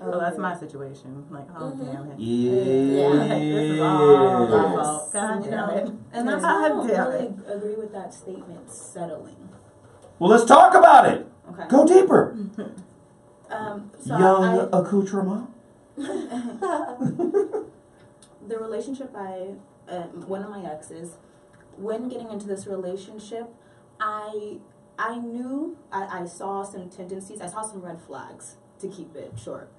Oh, that's my situation. Like, oh damn it. Yeah. This is all my fault. God damn it. And that's why I don't really agree with that statement, settling. Well, let's talk about it. Okay. Go deeper. So Young accoutrement. The relationship one of my exes, when getting into this relationship, I knew, I saw some tendencies, I saw some red flags, to keep it short.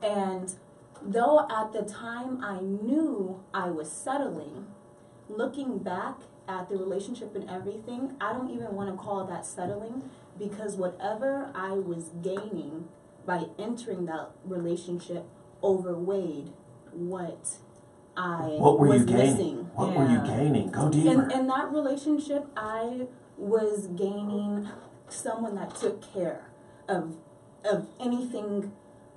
And though at the time I knew I was settling, looking back at the relationship and everything, I don't even want to call that settling, because whatever I was gaining by entering that relationship overweighed what I was missing. What were you gaining? Go deeper. In that relationship, I was gaining someone that took care of anything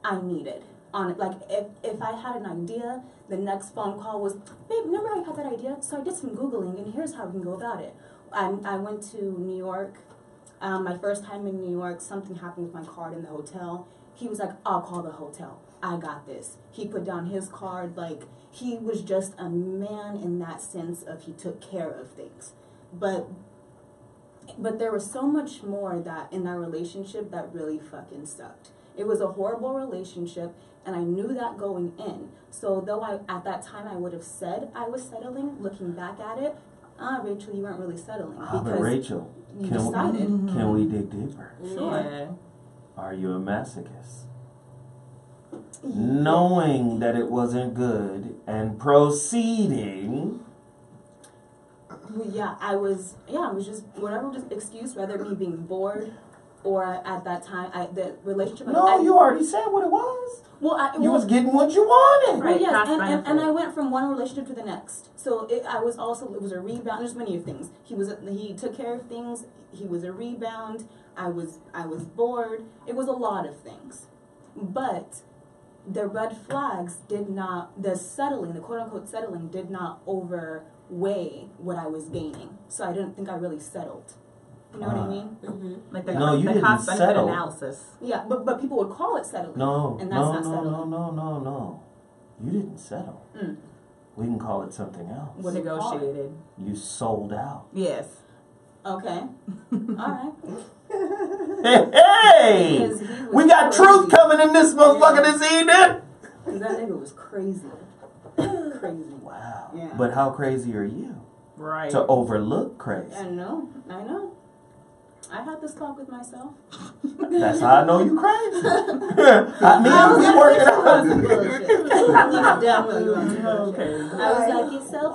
I needed. On it, like if I had an idea, the next phone call was, babe, remember I had that idea? So I did some Googling, and here's how we can go about it. I went to New York. My first time in New York, something happened with my card in the hotel. He was like, I'll call the hotel. I got this. He put down his card. Like, he was just a man in that sense of he took care of things. But But there was so much more that in that relationship that really fucking sucked. It was a horrible relationship, and I knew that going in. So though at that time I would have said I was settling, looking back at it, Rachel, you weren't really settling. But Rachel, you decided. Can we dig deeper? Sure. Yeah. Are you a masochist? Knowing that it wasn't good and proceeding. Yeah, I was just whatever just excuse, whether me being bored or at that time the relationship. No, you already said what it was. Well, you was getting what you wanted. Right, yes, and I went from one relationship to the next. So it was a rebound. There's many things. He took care of things. He was a rebound. I was bored. It was a lot of things, but the red flags did not. The settling, the quote unquote settling, did not overweigh what I was gaining. So I didn't think I really settled. You know what I mean? Mm-hmm. Like the, no, you the didn't settle. Analysis. Yeah, but people would call it settling. No, and that's not settling. No. You didn't settle. Mm. We can call it something else. What negotiated? You sold out. Yes. Okay. All right. Hey! We got crazy. Truth coming in this motherfucker this evening. That nigga was crazy. Crazy. Wow. Yeah. But how crazy are you? Right. To overlook crazy. I know. I had this talk with myself. That's how I know you crazy. We working out. Okay. I was like, you're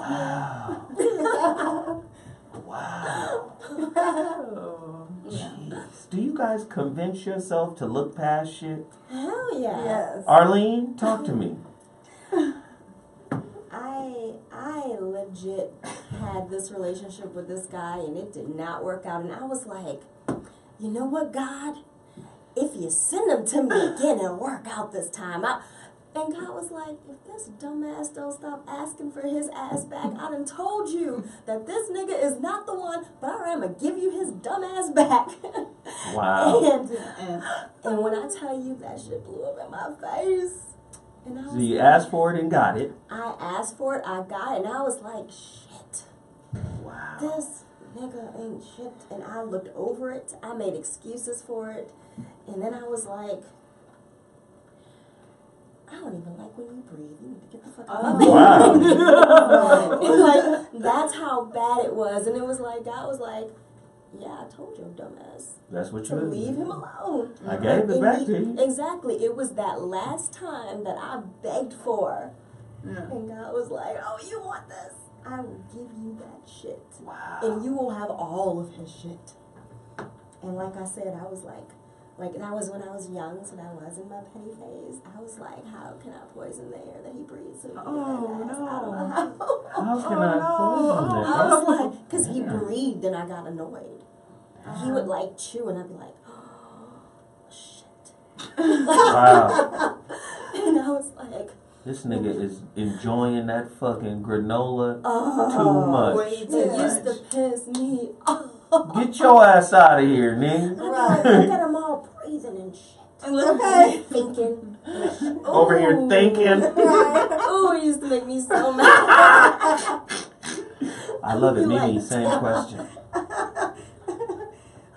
Wow. Wow. Jeez. Do you guys convince yourself to look past shit? Hell yeah. Yes. Arlene, talk to me. I legit had this relationship with this guy and it did not work out, and I was like, you know what, God? If you send him to me again, it'll work out this time. And God was like, if this dumbass don't stop asking for his ass back, I done told you that this nigga is not the one, but I'm going to give you his dumb ass back. Wow. and when I tell you that shit blew up in my face. And I was so you asked for it and got it. I asked for it, I got it, and I was like, shit. Wow. This nigga ain't shit. And I looked over it, I made excuses for it, and then I was like, I don't even like when you breathe. You need to get the fuck out of me. Wow. Like, that's how bad it was. And it was like, God was like, yeah, I told you, dumbass. That's what to you leave him alone. I gave it back to you. Exactly. It was that last time that I begged for. Yeah. And God was like, oh, you want this? I will give you that shit. Wow. And you will have all of his shit. And like I said, I was like that was when I was young, so that was in my petty phase. I was like, how can I poison the air that he breathes? So he no. I don't know how. How can I poison it? I was like, because he breathed and I got annoyed. He would like chew and I'd be like, oh, shit. Wow. And I was like, this nigga is enjoying that fucking granola too much. It used to piss me off. Get your ass out of here, nigga. Right. Look at him all breathing and shit. Okay. Thinking. Over here thinking. Oh, it used to make me so mad. I love it, Mimi. Same question.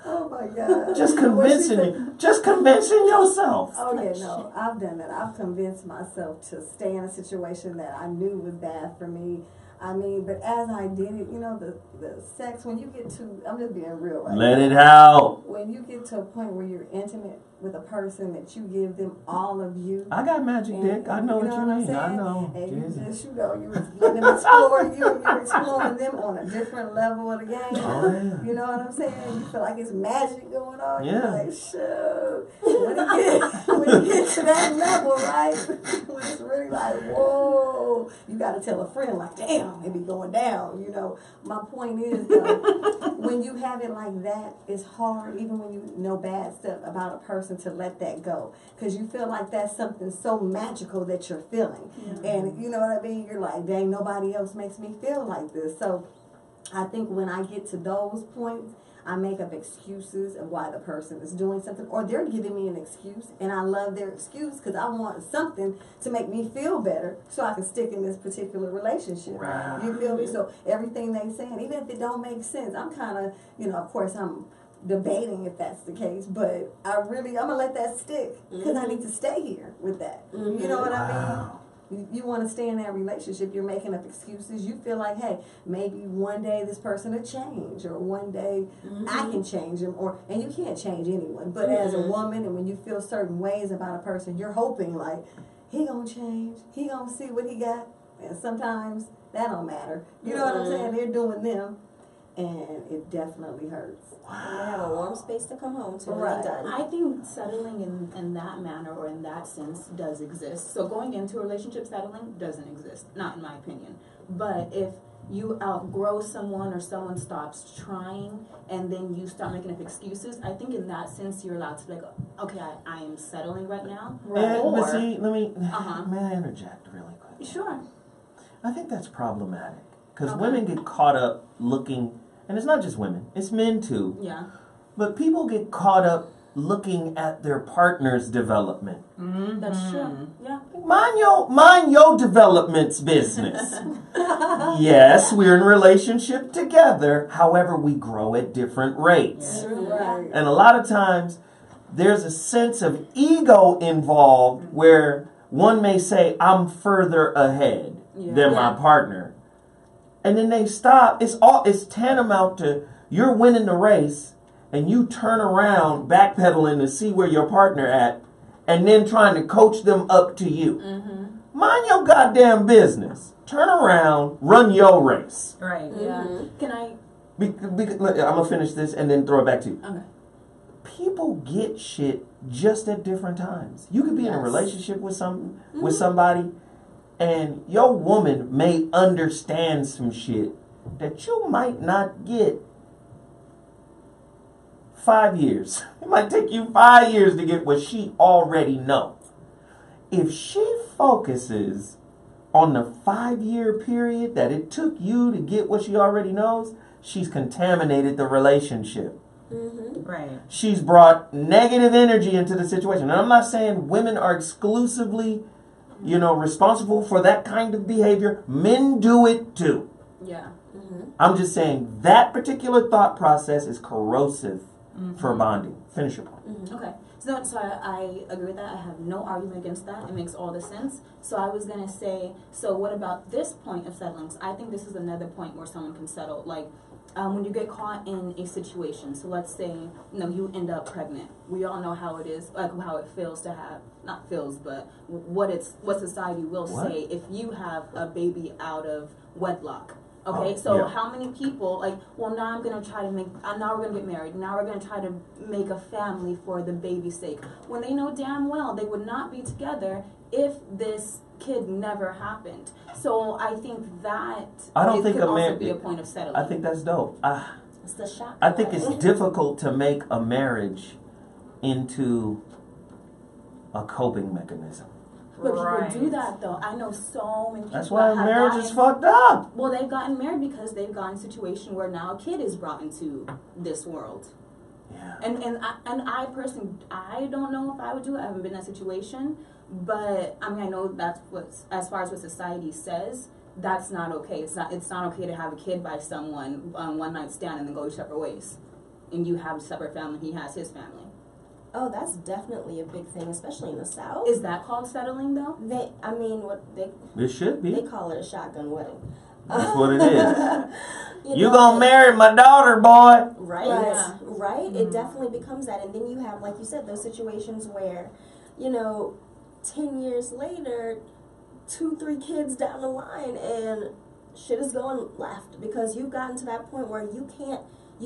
Oh my God. Just convincing yourself. Oh yeah, no, I've done that. I've convinced myself to stay in a situation that I knew was bad for me. I mean, but as I did it, you know, the sex, when you get to, I'm just being real right Let now. it out. When you get to a point where you're intimate with a person that you give them all of you. I got magic dick. I know what you mean. Saying? I know. And you just, you know, you're exploring them on a different level of the game. Oh, yeah. You know what I'm saying? You feel like it's magic going on. Yeah. You're like, shoot. When you get to that level, right? When it's really like, whoa. You got to tell a friend, like, damn, it be going down. You know, my point is, though, when you have it like that, it's hard, even when you know bad stuff about a person, to let that go, because you feel like that's something so magical that you're feeling. Yeah. And you know what I mean, you're like, dang, nobody else makes me feel like this. So I think when I get to those points, I make up excuses of why the person is doing something, or they're giving me an excuse, and I love their excuse because I want something to make me feel better so I can stick in this particular relationship. Right. You feel me? So everything they saying, even if it don't make sense, I'm kind of, of course I'm debating if that's the case, but I'm gonna let that stick because I need to stay here with that. You know what I mean? You want to stay in that relationship, you're making up excuses. You feel like, hey, maybe one day this person will change, or one day I can change them, and you can't change anyone. But as a woman, and when you feel certain ways about a person, you're hoping like, he gonna change, he gonna see what he got. And sometimes that don't matter. You know what I'm saying? They're doing them, and it definitely hurts. And they have a warm space to come home to. Right. Done. I think settling in that manner or in that sense does exist. So going into a relationship, settling doesn't exist, not in my opinion. But if you outgrow someone or someone stops trying and then you start making up excuses, I think in that sense you're allowed to be like, okay, I am settling right now. Right. Or, But see, may I interject really quick? Sure. I think that's problematic because women get caught up looking. And it's not just women, it's men too. Yeah. But people get caught up looking at their partner's development. That's true. Yeah. Mind your development's business. Yes, we're in a relationship together. However, we grow at different rates. Right. And a lot of times, there's a sense of ego involved where one may say, I'm further ahead than my partner. And then they stop. It's tantamount to you're winning the race and you turn around backpedaling to see where your partner at and then trying to coach them up to you. Mind your goddamn business. Turn around, run your race. Right. Yeah. Can I? I'm going to finish this and then throw it back to you. Okay. People get shit just at different times. You could be in a relationship with somebody, and your woman may understand some shit that you might not get 5 years. It might take you 5 years to get what she already knows. If she focuses on the 5-year period that it took you to get what she already knows, she's contaminated the relationship. Right. She's brought negative energy into the situation. And I'm not saying women are exclusively responsible for that kind of behavior. Men do it too. Yeah. I'm just saying that particular thought process is corrosive for bonding. Finish your point. Okay. So I agree with that. I have no argument against that. It makes all the sense. So I was going to say, so what about this point of settling? I think this is another point where someone can settle. Like, when you get caught in a situation, so let's say, you end up pregnant. We all know how it is, like how it feels to have, not feels, but what society will say if you have a baby out of wedlock. Okay, how many people, now I'm going to try to now we're going to get married, now we're going to try to make a family for the baby's sake, when they know damn well they would not be together if this kid never happened. So I think that could also be a point of settling. I think that's dope. It's the shock. I think it's difficult to make a marriage into a coping mechanism. But people do that, though. I know so many people. That's why marriage is fucked up. Well, they've gotten married because they've gotten a situation where now a kid is brought into this world. Yeah. And I personally, I don't know if I would do it. I haven't been in that situation. But, I know that's as far as what society says, that's not okay. It's not okay to have a kid by someone on one night stand and then go your separate ways. And you have a separate family, he has his family. Oh, that's definitely a big thing, especially in the South. Is that called settling, though? It should be. They call it a shotgun wedding. That's what it is. You gonna marry my daughter, boy. Right. Yeah. Right? It definitely becomes that. And then you have, like you said, those situations where, 10 years later, 2-3 kids down the line, and shit is going left because you've gotten to that point where you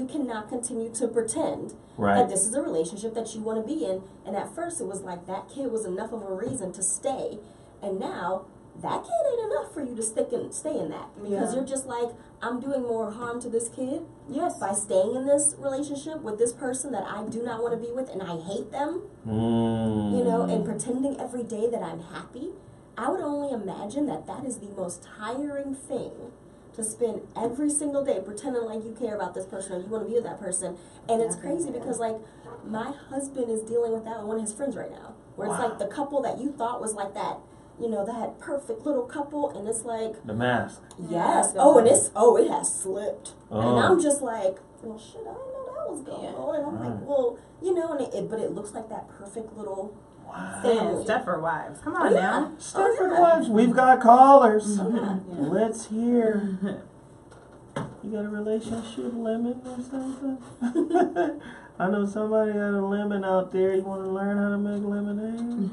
cannot continue to pretend that this is a relationship that you want to be in. And at first it was like that kid was enough of a reason to stay, and now that kid ain't enough for you to stay in that, because you're just like, I'm doing more harm to this kid by staying in this relationship with this person that I do not want to be with, and I hate them, and pretending every day that I'm happy. I would only imagine that is the most tiring thing to spend every single day pretending like you care about this person or you want to be with that person. And it's crazy because, like, my husband is dealing with that with one of his friends right now. Where it's like the couple that you thought was like that, you know, that perfect little couple, and it's like... The mask. Yes. Oh, and it has slipped. And I'm just like, well, shit, I didn't know that was going on. And I'm like, well, you know, and but it looks like that perfect little... Wow. Stepford wives. Come on now. Stepford wives. We've got callers. Let's hear. You got a relationship lemon or something? I know somebody got a lemon out there. You want to learn how to make lemonade?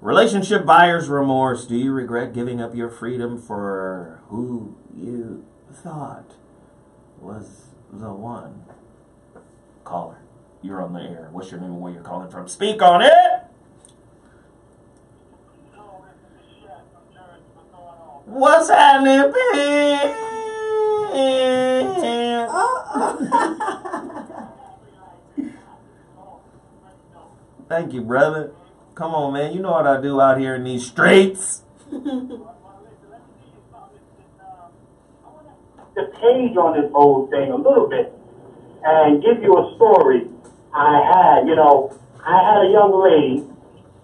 Relationship buyer's remorse. Do you regret giving up your freedom for who you thought was the one? Caller. You're on the air. What's your name and where you're calling from? Speak on it! What's happening, babe? Thank you, brother. Come on, man. You know what I do out here in these streets. The page on this whole thing a little bit and give you a story. I had a young lady,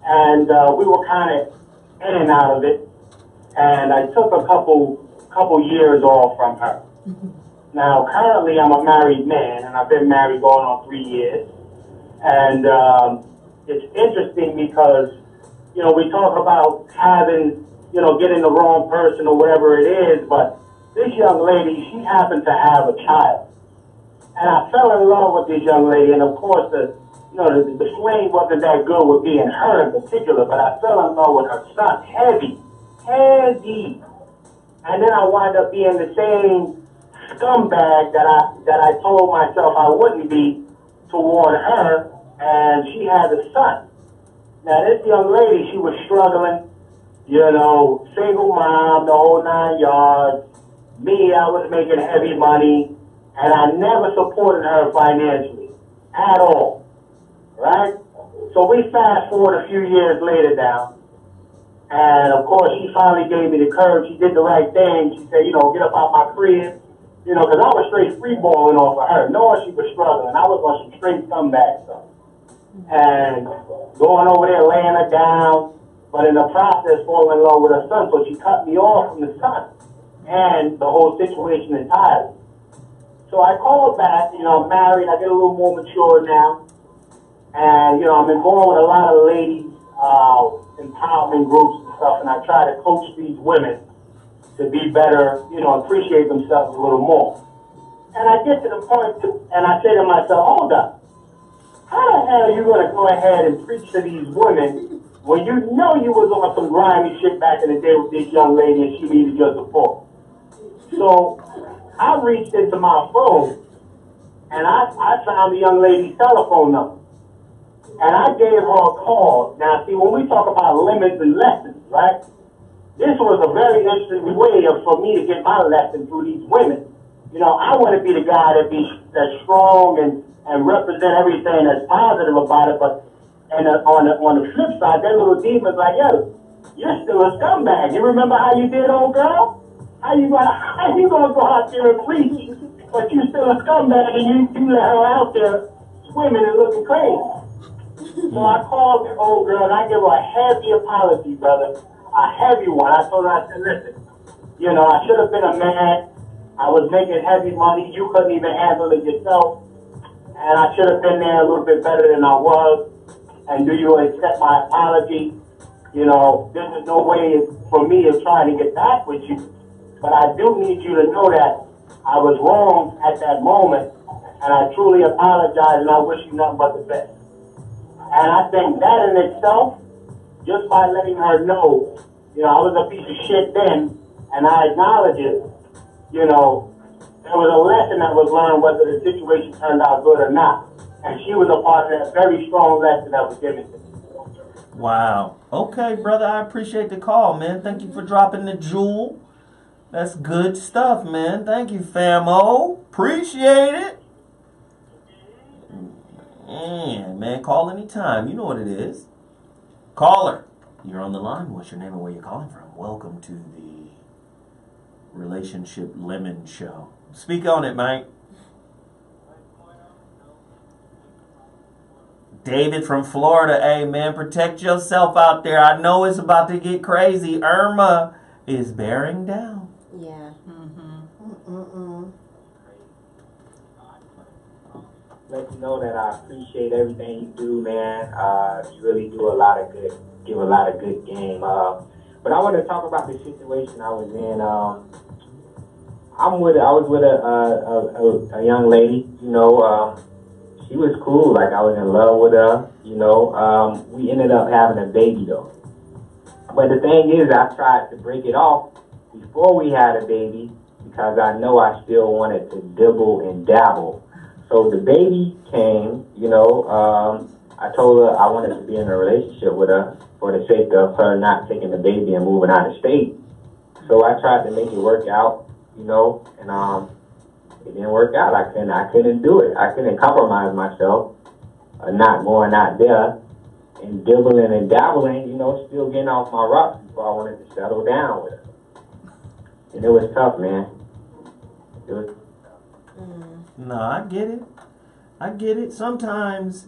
and we were kind of in and out of it, and I took a couple years off from her. Now, currently, I'm a married man, and I've been married going on 3 years, and it's interesting because, you know, we talk about having, you know, getting the wrong person or whatever it is, but this young lady, she happened to have a child. And I fell in love with this young lady, and of course, the flame wasn't that good with me and her in particular, but I fell in love with her son, heavy. And then I wound up being the same scumbag that I told myself I wouldn't be toward her, and she had a son. Now, this young lady, she was struggling, you know, single mom, the whole 9 yards. Me, I was making heavy money. And I never supported her financially at all, right? So we fast forward a few years later now, and of course she finally gave me the courage. She did the right thing. She said, you know, get up out my crib, you know, because I was straight freeballing off of her, knowing she was struggling. I was on some straight scumbag stuff, and going over there laying her down, but in the process falling in love with her son. So she cut me off from the son and the whole situation entirely. So I called back, you know, I'm married, I get a little more mature now. And, you know, I'm involved with a lot of ladies, empowerment groups and stuff, and I try to coach these women to be better, you know, appreciate themselves a little more. And I get to the point, and I say to myself, hold up, how the hell are you going to go ahead and preach to these women when you know you was on some grimy shit back in the day with this young lady and she needed your support? So I reached into my phone, and I found the young lady's telephone number. And I gave her a call. Now, see, when we talk about limits and lessons, right, this was a very interesting way for me to get my lesson through these women. You know, I want to be the guy that's strong and represent everything that's positive about it, but on the flip side, that little demon's like, yo, you're still a scumbag. You remember how you did, old girl? How you gonna go out there and preach, but you still a scumbag and you let her out there swimming and looking crazy? So I called the old girl and I gave her a heavy apology, brother, a heavy one. I told her, I said, listen, you know, I should have been a man. I was making heavy money. You couldn't even handle it yourself, and I should have been there a little bit better than I was. And do you accept my apology? You know, this is no way for me to try to get back with you. But I do need you to know that I was wrong at that moment, and I truly apologize, and I wish you nothing but the best. And I think that in itself, just by letting her know, you know, I was a piece of shit then, and I acknowledge it, you know, there was a lesson that was learned whether the situation turned out good or not. And she was a part of that very strong lesson that was given to me. Wow. Okay, brother, I appreciate the call, man. Thank you for dropping the jewel. That's good stuff, man. Thank you, famo. Appreciate it. Man, call anytime. You know what it is. Caller, you're on the line. What's your name and where you're calling from? Welcome to the relationship lemon show. Speak on it, Mike. David from Florida. Hey, man, protect yourself out there. I know it's about to get crazy. Irma is bearing down. Yeah. Let you know that I appreciate everything you do, man. You really do a lot of good, give a lot of good game. But I want to talk about the situation I was in. I was with a young lady, you know. She was cool, like I was in love with her, you know. We ended up having a baby though. But the thing is, I tried to break it off before we had a baby because I know I still wanted to dibble and dabble. So the baby came, you know. I told her I wanted to be in a relationship with her for the sake of her not taking the baby and moving out of state. So I tried to make it work out, you know, and it didn't work out. I couldn't do it. I couldn't compromise myself, not going out there and dibbling and dabbling, you know, still getting off my rocks before I wanted to settle down with her. And it was tough, man. It was tough. No, I get it. I get it. Sometimes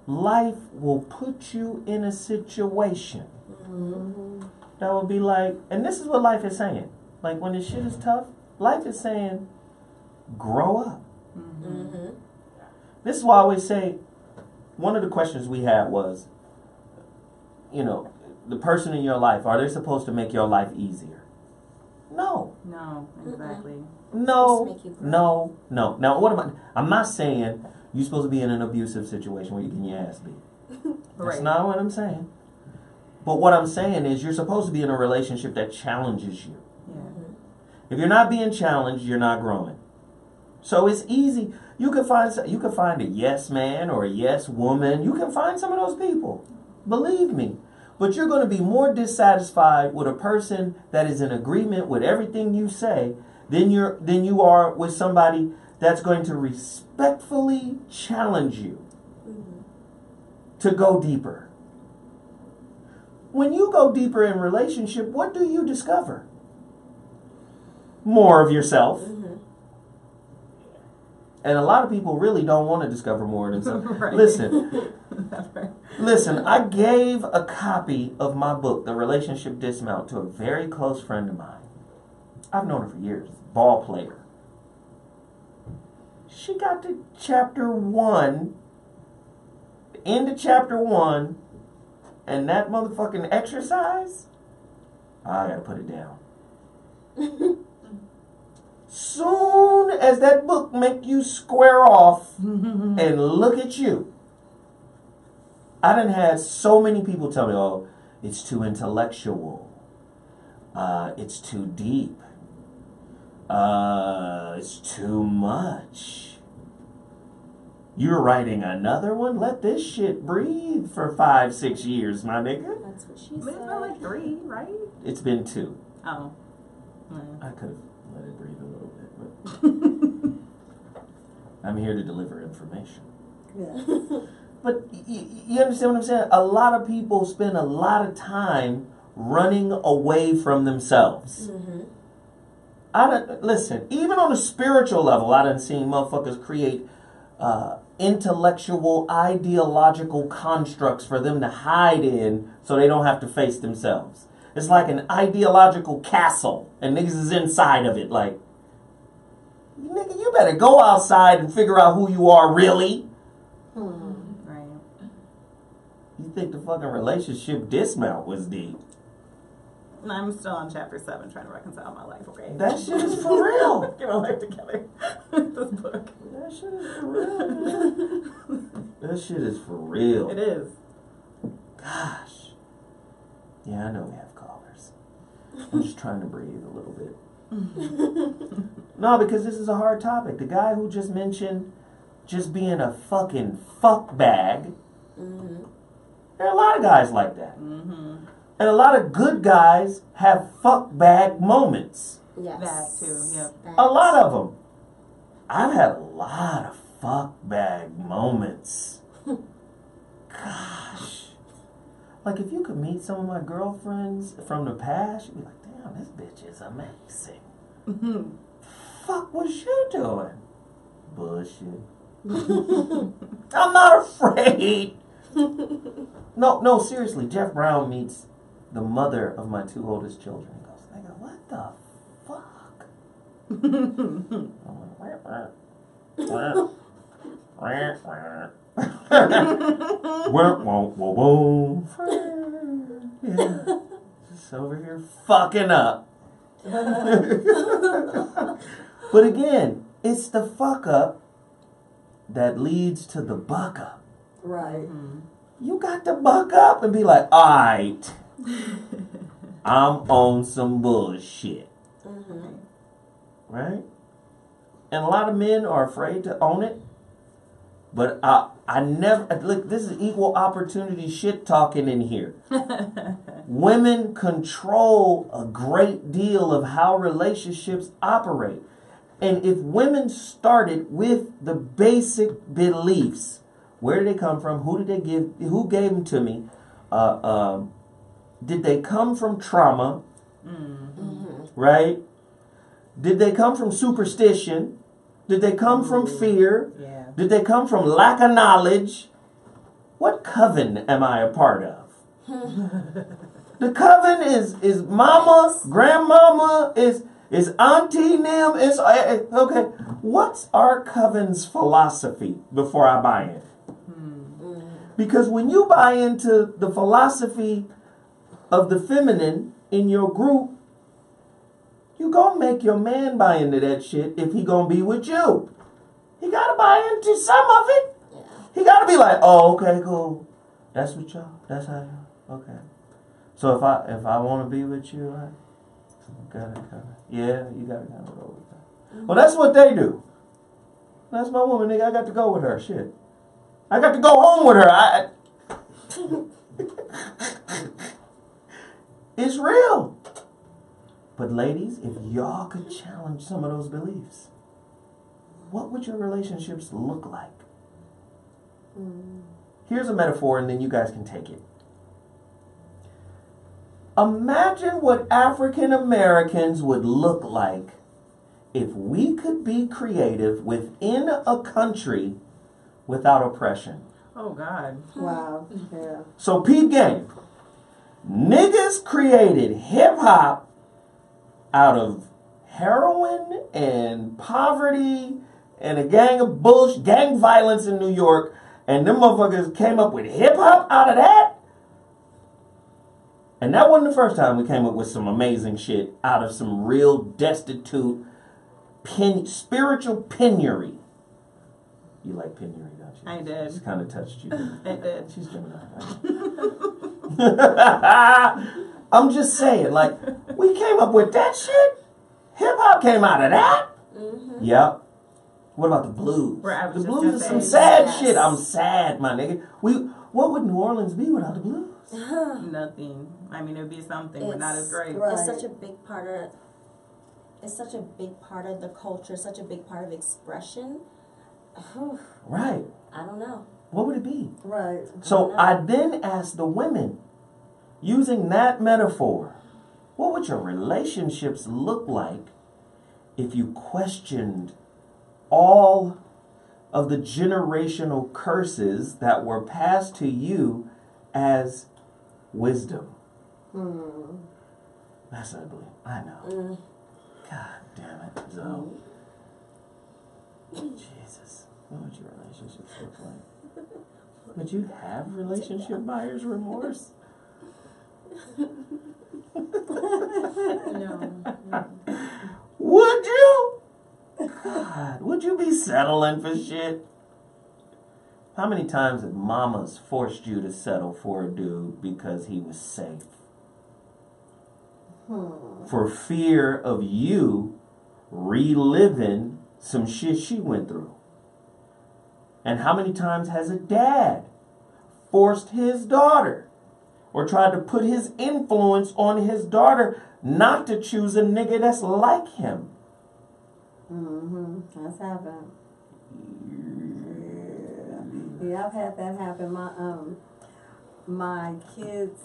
life will put you in a situation that will be like, and this is what life is saying. Like when this shit is tough, life is saying, grow up. This is why I always say, one of the questions we had was, you know, the person in your life, are they supposed to make your life easier? No. No, exactly. No. Now, what am I? I'm not saying you're supposed to be in an abusive situation where you can your ass beat. That's not what I'm saying. But what I'm saying is you're supposed to be in a relationship that challenges you. If you're not being challenged, you're not growing. So it's easy. You can find a yes man or a yes woman. You can find some of those people. Believe me. But you're going to be more dissatisfied with a person that is in agreement with everything you say than you are with somebody that's going to respectfully challenge you to go deeper. When you go deeper in relationship, what do you discover? More of yourself. And a lot of people really don't want to discover more of themselves. Listen, I gave a copy of my book, The Relationship Dismount, to a very close friend of mine. I've known her for years. Ball player. She got to chapter 1, the end of chapter 1, and that motherfucking exercise, I gotta put it down. Soon as that book make you square off and look at you, I done had so many people tell me, oh, it's too intellectual. It's too deep. It's too much. You're writing another one? Let this shit breathe for 5-6 years, my nigga. That's what she It's said. been like 3, right? It's been 2. Oh. I could have let it breathe a little bit, but I'm here to deliver information. But you understand what I'm saying? A lot of people spend a lot of time running away from themselves. Listen, even on a spiritual level, I done seen motherfuckers create intellectual, ideological constructs for them to hide in so they don't have to face themselves. It's like an ideological castle, and niggas is inside of it. Like, nigga, you better go outside and figure out who you are, really. Right. You think the fucking relationship dismount was deep? I'm still on chapter 7 trying to reconcile my life, okay? That shit is for real. Get my life together. This book. That shit is for real, man. That shit is for real. It is. Gosh. Yeah, I know we have callers. I'm just trying to breathe a little bit. No, because this is a hard topic. The guy who just mentioned just being a fucking fuck bag. There are a lot of guys like that. And a lot of good guys have fuck bag moments. Yes. That too, yep. A lot of them. I've had a lot of fuck bag moments. Gosh. Like if you could meet some of my girlfriends from the past, you'd be like, damn, damn, this bitch is amazing. Fuck was you doing? Bullshit. I'm not afraid. No, seriously. Jeff Brown meets the mother of my 2 oldest children. He goes, nigga, what the fuck? Yeah. Just over here fucking up. But again, it's the fuck up that leads to the buck up. Right. You got to buck up and be like, alright, I'm on some bullshit. Right? And a lot of men are afraid to own it. But I never, look, this is equal opportunity shit talking in here. Women control a great deal of how relationships operate. And if women started with the basic beliefs, where did they come from? Who gave them to me? Did they come from trauma? Right? Did they come from superstition? Did they come from fear? Yeah. Did they come from lack of knowledge? What coven am I a part of? The coven is mama, grandmama, is auntie Nim. Okay. What's our coven's philosophy before I buy in? Because when you buy into the philosophy of the feminine in your group, you gonna make your man buy into that shit if he gonna be with you. He gotta buy into some of it. Yeah. He gotta be like, oh, okay, cool. That's what y'all. That's how y'all. Okay. So if I want to be with you, I gotta kind of. Yeah, you gotta kind of roll with that. Well, that's what they do. That's my woman, nigga. I got to go with her. Shit. I got to go home with her. It's real. But ladies, if y'all could challenge some of those beliefs, what would your relationships look like? Here's a metaphor, and then you guys can take it. Imagine what African Americans would look like if we could be creative within a country without oppression. Oh, God. Wow. Yeah. So, peep game. Niggas created hip-hop out of heroin and poverty and a gang of bullshit, gang violence in New York, and them motherfuckers came up with hip-hop out of that. And that wasn't the first time we came up with some amazing shit out of some real destitute, spiritual penury. You like penury, don't you? I did. It's kind of touched you. It did. She's Gemini. I'm just saying, like, we came up with that shit. Hip-hop came out of that. Yep. What about the blues? The blues is some sad shit. I'm sad, my nigga. What would New Orleans be without the blues? Nothing. I mean, it would be something, but not as great. It's such a big part of. It's such a big part of the culture. Such a big part of expression. Right. I don't know. What would it be? Right. So I then asked the women, using that metaphor, what would your relationships look like if you questioned all of the generational curses that were passed to you as wisdom? That's ugly. I know. God damn it, Zoe. Jesus. What would your relationships look like? Would you have relationship buyer's remorse? No. Would you? God, would you be settling for shit? How many times have mamas forced you to settle for a dude because he was safe? For fear of you reliving some shit she went through. And how many times has a dad forced his daughter or tried to put his influence on his daughter not to choose a nigga that's like him? That's happened. Yeah, I've had that happen. My kids'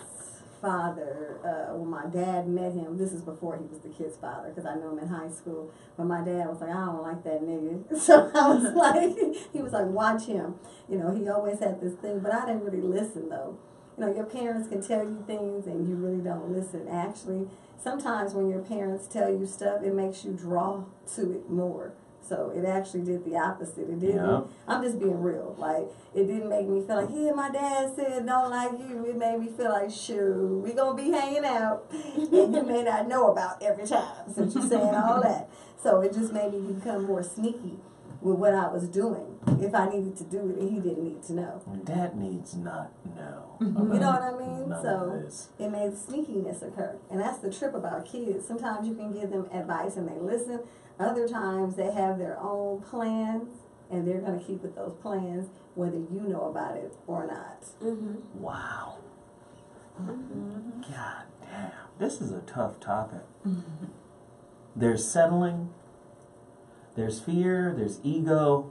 father, when my dad met him, this is before he was the kid's father, because I knew him in high school, but my dad was like, I don't like that nigga. So I was like, he was like, watch him. You know, he always had this thing, but I didn't really listen, though. You know, your parents can tell you things and you really don't listen. Actually, sometimes when your parents tell you stuff, it makes you draw to it more. So it actually did the opposite. It didn't. Yeah. I'm just being real. Like, it didn't make me feel like, yeah, my dad said don't like you. It made me feel like, shoot, we gonna be hanging out, and you may not know about every time since you're saying all that. So it just made me become more sneaky with what I was doing. If I needed to do it, and he didn't need to know. Dad needs not know. You know what I mean? None So of this. it made sneakiness occur, and that's the trip about kids. Sometimes you can give them advice and they listen. Other times they have their own plans, and they're going to keep with those plans whether you know about it or not. Wow. God damn. This is a tough topic. There's settling. There's fear. There's ego.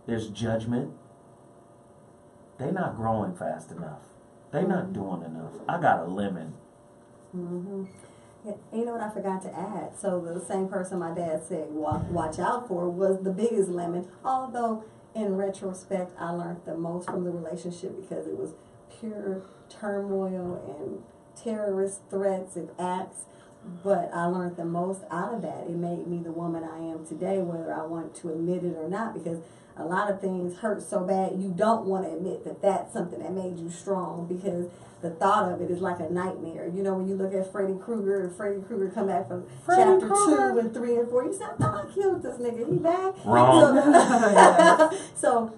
There's judgment. They're not growing fast enough. They're not doing enough. I got a lemon. Yeah, you know what I forgot to add? So the same person my dad said watch out for was the biggest lemon, although in retrospect I learned the most from the relationship because it was pure turmoil and terrorist threats and acts, but I learned the most out of that. It made me the woman I am today, whether I want to admit it or not, because a lot of things hurt so bad you don't want to admit that that's something that made you strong, because the thought of it is like a nightmare. You know, when you look at Freddy Krueger, and Freddy Krueger come back from chapter 2 and 3 and 4, you say, I thought I killed this nigga. He back? Wrong. So,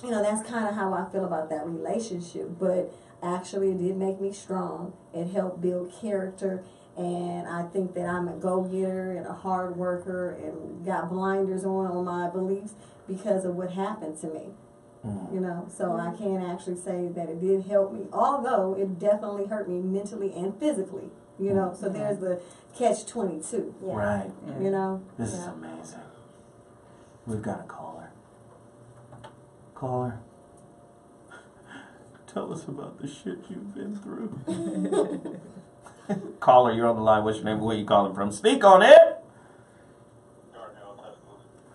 you know, that's kind of how I feel about that relationship. But actually, it did make me strong. It helped build character. And I think that I'm a go-getter and a hard worker and got blinders on my beliefs because of what happened to me. You know, so I can't actually say that it did help me, although it definitely hurt me mentally and physically, you know, so there's the catch-22. Right. You know? This is amazing. We've got a caller. Caller. Tell us about the shit you've been through. Caller, you're on the line. What's your name? Where you calling from? Speak on it!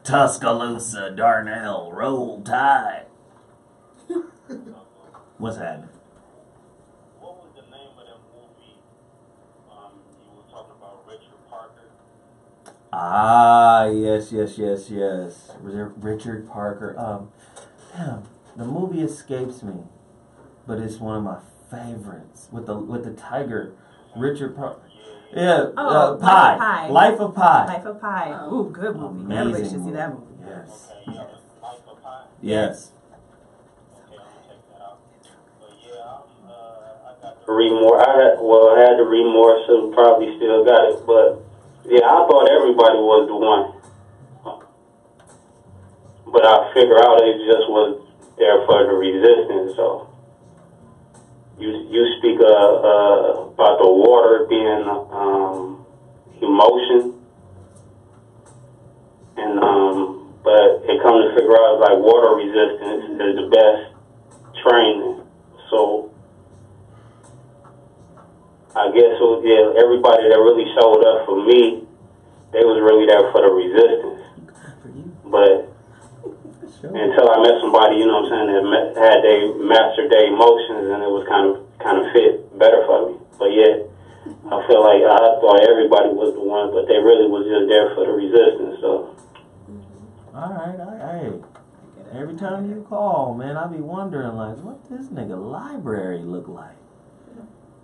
Tuscaloosa, Darnell, roll tide. What's happening? What was the name of that movie you were talking about, Richard Parker? Ah, yes. Richard Parker. Damn, the movie escapes me, but it's one of my favorites with the tiger, Richard Parker. Yeah, Pi. Life of Pi. Life of Pi. Oh. Ooh, good movie. Everybody should see that movie. Yes. Okay, Life of Pi? Yes. Okay, I'm gonna check that out. But yeah, I got remorse. I had the remorse and probably still got it, but yeah, I thought everybody was the one. But I figured out it just was there for the resistance, so. You speak about the water being emotion, and but it comes to figure out like water resistance is the best training. So I guess everybody that really showed up for me, they was really there for the resistance. But until I met somebody, you know what I'm saying, that had they mastered their emotions, and it was kind of fit better for me. But yeah, I feel like I thought everybody was the one, but they really was just there for the resistance. So. All right. Every time you call, man, I be wondering like, what this nigga library look like?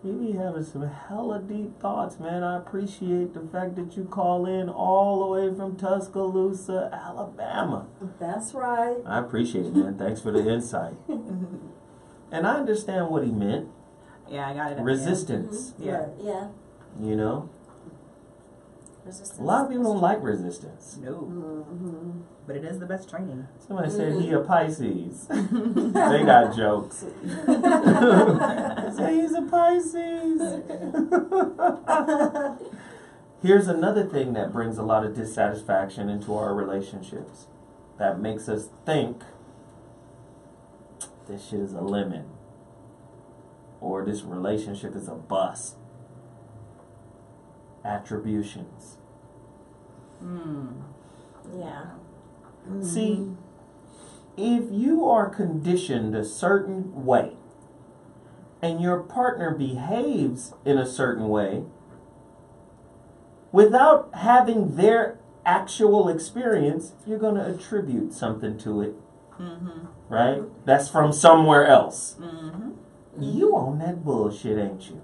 You be having some hella deep thoughts, man. I appreciate the fact that you call in all the way from Tuscaloosa, Alabama. That's right. I appreciate it, man. Thanks for the insight. And I understand what he meant. Yeah, I got it. Resistance. Yeah. You know? Resistance. A lot of people don't like resistance. No. But it is the best training. Somebody said he a Pisces. They got jokes. Say he's a Pisces. Here's another thing that brings a lot of dissatisfaction into our relationships. That makes us think this shit is a lemon. or this relationship is a bust. Attributions. Yeah. See, if you are conditioned a certain way and your partner behaves in a certain way without having their actual experience, you're going to attribute something to it. Right? That's from somewhere else. You on that bullshit, ain't you?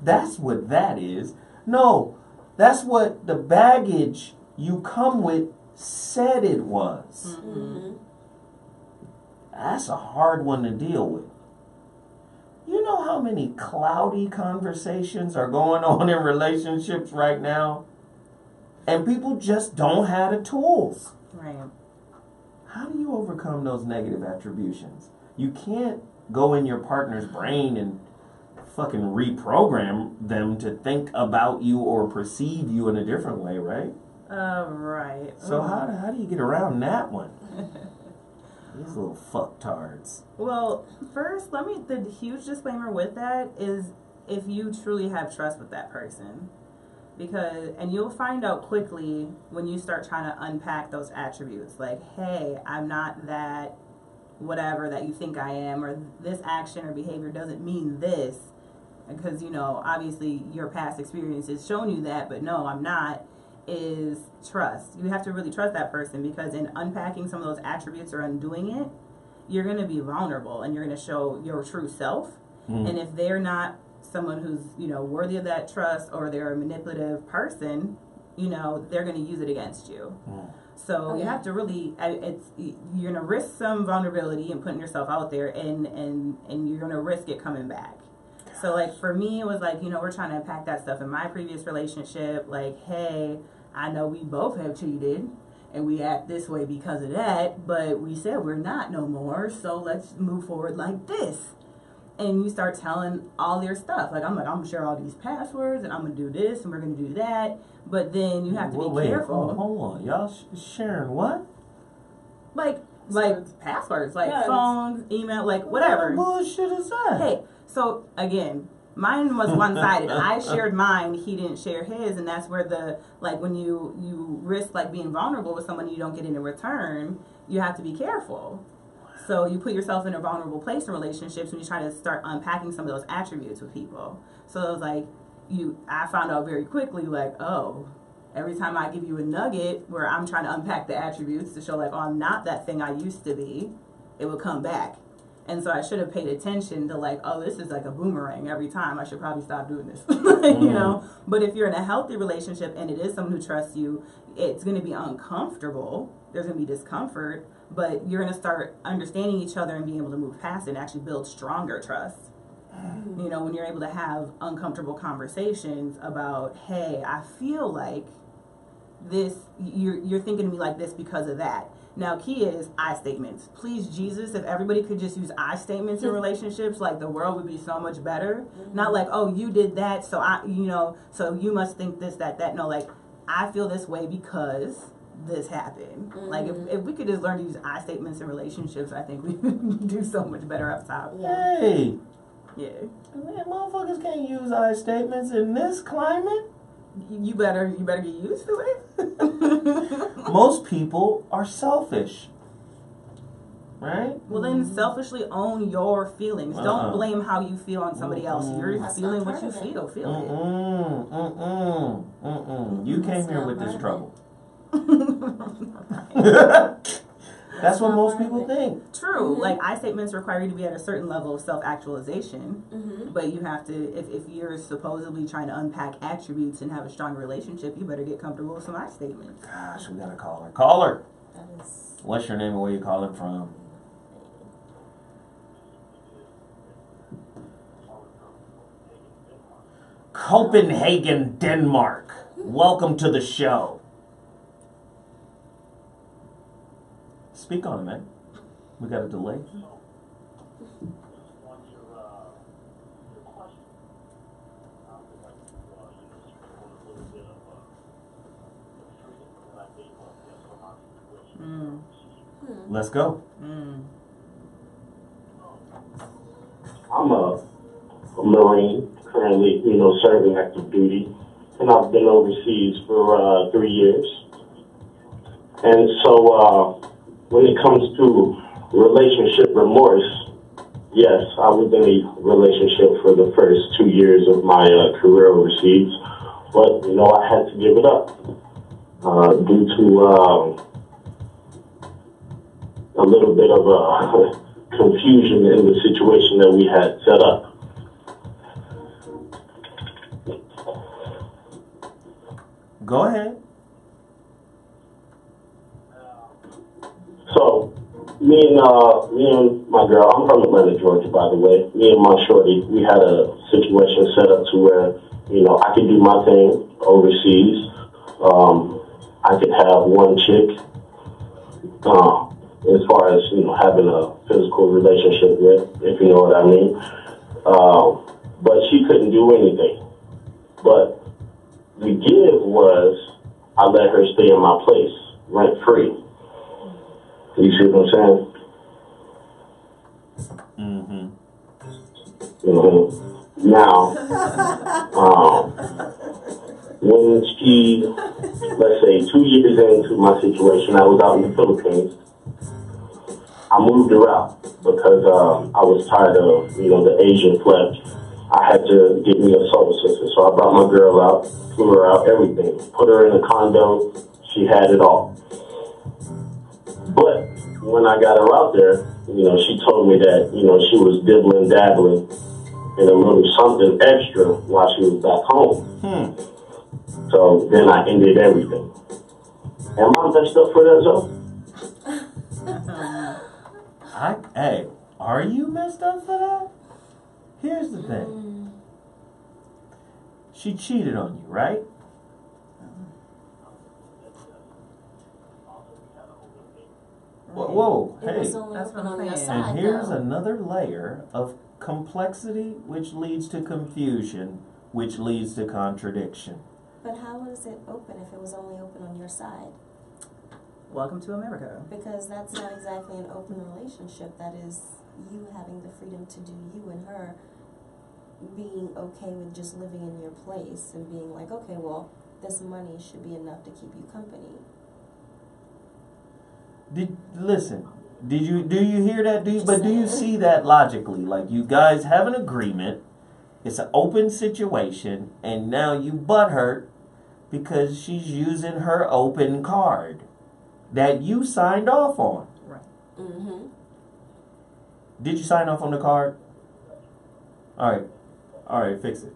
That's what that is. No, that's what the baggage you come with said it was. That's a hard one to deal with. You know how many cloudy conversations are going on in relationships right now? And people just don't have the tools. Right. How do you overcome those negative attributions? You can't go in your partner's brain and fucking reprogram them to think about you or perceive you in a different way, right? Right. So how do you get around that one? These little fucktards. Well, first, the huge disclaimer with that is if you truly have trust with that person. And you'll find out quickly when you start trying to unpack those attributes. Like, hey, I'm not that whatever that you think I am, or this action or behavior doesn't mean this. Because, obviously your past experience has shown you that, but no, I'm not, is trust. You have to really trust that person, because in unpacking some of those attributes or undoing it, you're going to be vulnerable and you're going to show your true self. And if they're not someone who's, worthy of that trust, or they're a manipulative person, they're going to use it against you. So you have to really, you're going to risk some vulnerability and putting yourself out there, and you're going to risk it coming back. So like for me, it was like, we're trying to unpack that stuff in my previous relationship. Like, hey, I know we both have cheated and we act this way because of that, but we said we're not no more. So let's move forward like this. And you start telling all their stuff. I'm gonna share all these passwords, and I'm gonna do this, and we're gonna do that. But then you have to be careful. Hold on, y'all sharing what? Like passwords, like phones, email, like whatever. What bullshit is that? Hey, so again, mine was one-sided. I shared mine, he didn't share his, and that's where when you risk being vulnerable with someone you don't get in return, you have to be careful. So you put yourself in a vulnerable place in relationships when you try to start unpacking some of those attributes with people. So it was I found out very quickly, every time I give you a nugget where I'm trying to unpack the attributes to show I'm not that thing I used to be, it would come back. And so I should have paid attention to this is like a boomerang every time. I should probably stop doing this, But if you're in a healthy relationship and it is someone who trusts you, it's going to be uncomfortable. There's going to be discomfort. But you're going to start understanding each other and being able to move past it and actually build stronger trust. When you're able to have uncomfortable conversations about, hey, I feel like this, you're thinking of me like this because of that. Now, key is I statements. Please, Jesus, if everybody could just use I statements in relationships, the world would be so much better. Not oh, you did that, so so you must think this, that. No, I feel this way because this happened. If we could just learn to use I statements in relationships, I think we would do so much better up top. Hey, yeah, man, motherfuckers can't use I statements in this climate. You better get used to it. Most people are selfish, right? Well, then selfishly own your feelings. Don't blame how you feel on somebody else. You're feeling what you feel. You came here with this trouble. That's what most people think. True. I statements require you to be at a certain level of self-actualization. But you have to, if you're supposedly trying to unpack attributes and have a stronger relationship, you better get comfortable with some I statements. Gosh, we got a caller. Caller. What's your name and where you calling from? Copenhagen, Denmark. Welcome to the show. Speak on it, man. We got a delay. Let's go. Marine, currently, serving active duty. And I've been overseas for 3 years. And so when it comes to relationship remorse, yes, I was in a relationship for the first 2 years of my career overseas. But, I had to give it up due to a little bit of confusion in the situation that we had set up. Go ahead. So, me and my girl, I'm from Atlanta, Georgia, by the way. Me and my shorty, we had a situation set up to where, I could do my thing overseas. I could have one chick, as far as, having a physical relationship with, if you know what I mean. But she couldn't do anything. But the give was, I let her stay in my place, rent free. You see what I'm saying? Now, when she, let's say 2 years into my situation, I was out in the Philippines. I moved her out because I was tired of, the Asian flesh. I had to get me a soul sister, so I brought my girl out, flew her out, everything. Put her in a condo, she had it all. But when I got her out there, she told me that, she was dibbling, dabbling in a little something extra while she was back home. So then I ended everything. Am I messed up for that, though? Hey, are you messed up for that? Here's the thing. She cheated on you, right? Whoa, hey. And here's another layer of complexity, which leads to confusion, which leads to contradiction. But how was it open if it was only open on your side? Welcome to America. Because that's not exactly an open relationship. That is you having the freedom to do you, and her being okay with just living in your place and being like, okay, well, this money should be enough to keep you company. Do you hear that? Do you see that logically? Like, you guys have an agreement, it's an open situation, and now you butthurt because she's using her open card that you signed off on. Right. Did you sign off on the card? All right, fix it.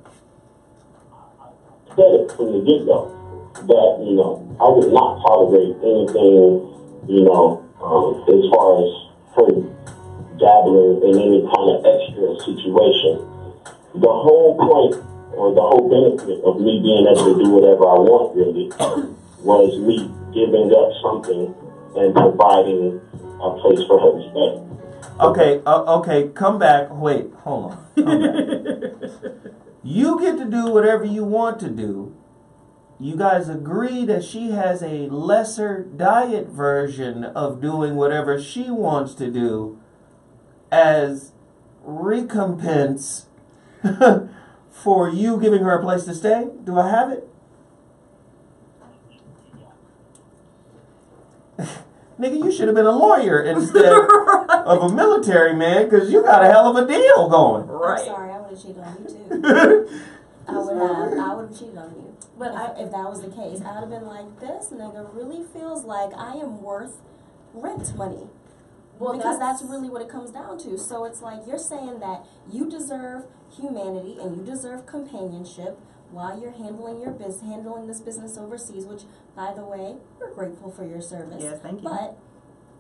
Said it from the get-go that, I would not tolerate anything, as far as her dabbling in any kind of extra situation. The whole point or the whole benefit of me being able to do whatever I want, really, was me giving up something and providing a place for her to stay. Okay, come back. Wait, hold on. Come back. You get to do whatever you want to do. You guys agree that she has a lesser diet version of doing whatever she wants to do as recompense for you giving her a place to stay. Do I have it? Nigga, you should have been a lawyer instead of a military man, because you got a hell of a deal going. Right. I'm sorry, I would have cheated on you too. I would have cheated on you. But if that was the case, I would have been like, this nigga really feels like I am worth rent money. Well, because that's really what it comes down to. So it's like you're saying that you deserve humanity and you deserve companionship while you're handling this business overseas, which, by the way, we're grateful for your service. Yes, thank you. But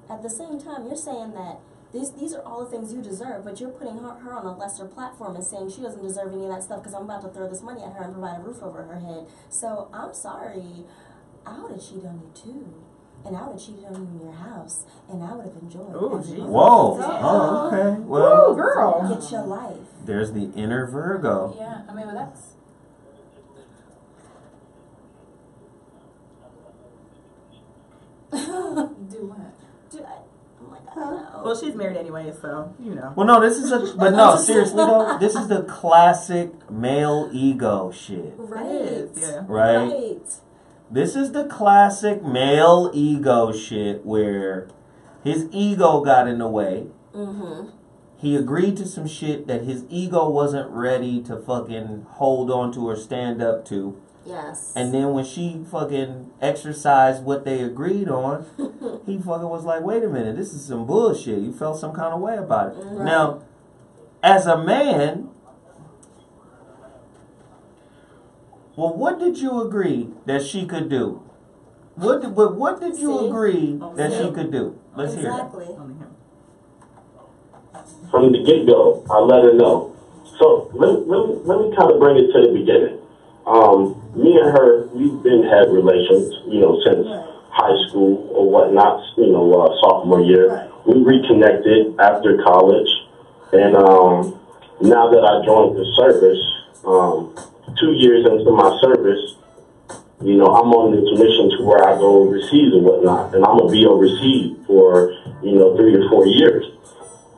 at the same time, you're saying that these are all the things you deserve, but you're putting her on a lesser platform and saying she doesn't deserve any of that stuff because I'm about to throw this money at her and provide a roof over her head. So I'm sorry, I would have cheated on you too. And I would have cheated on you in your house, and I would have enjoyed it. Whoa. Oh, okay. Well, ooh, girl. Get your life. There's the inner Virgo. Yeah, I mean, but that's... Do what? I'm like, Well, she's married anyway, so you know. Well, no, this is but no, seriously though, this is the classic male ego shit. Right. Yeah. Right. This is the classic male ego shit where his ego got in the way. Mm-hmm. He agreed to some shit that his ego wasn't ready to fucking hold on to or stand up to. Yes. And then when she fucking exercised what they agreed on, he fucking was like, wait a minute, this is some bullshit. You felt some kind of way about it. Right. Now, as a man, well, what did you agree that she could do? What did you agree that she could do? Let's hear it. From the get-go, I let her know. So let me kind of bring it to the beginning. Me and her, we've been had relations, since high school or whatnot, sophomore year. Right. We reconnected after college, and now that I joined the service, 2 years into my service, I'm on this mission to where I go overseas and whatnot, and I'm gonna be overseas for 3 to 4 years.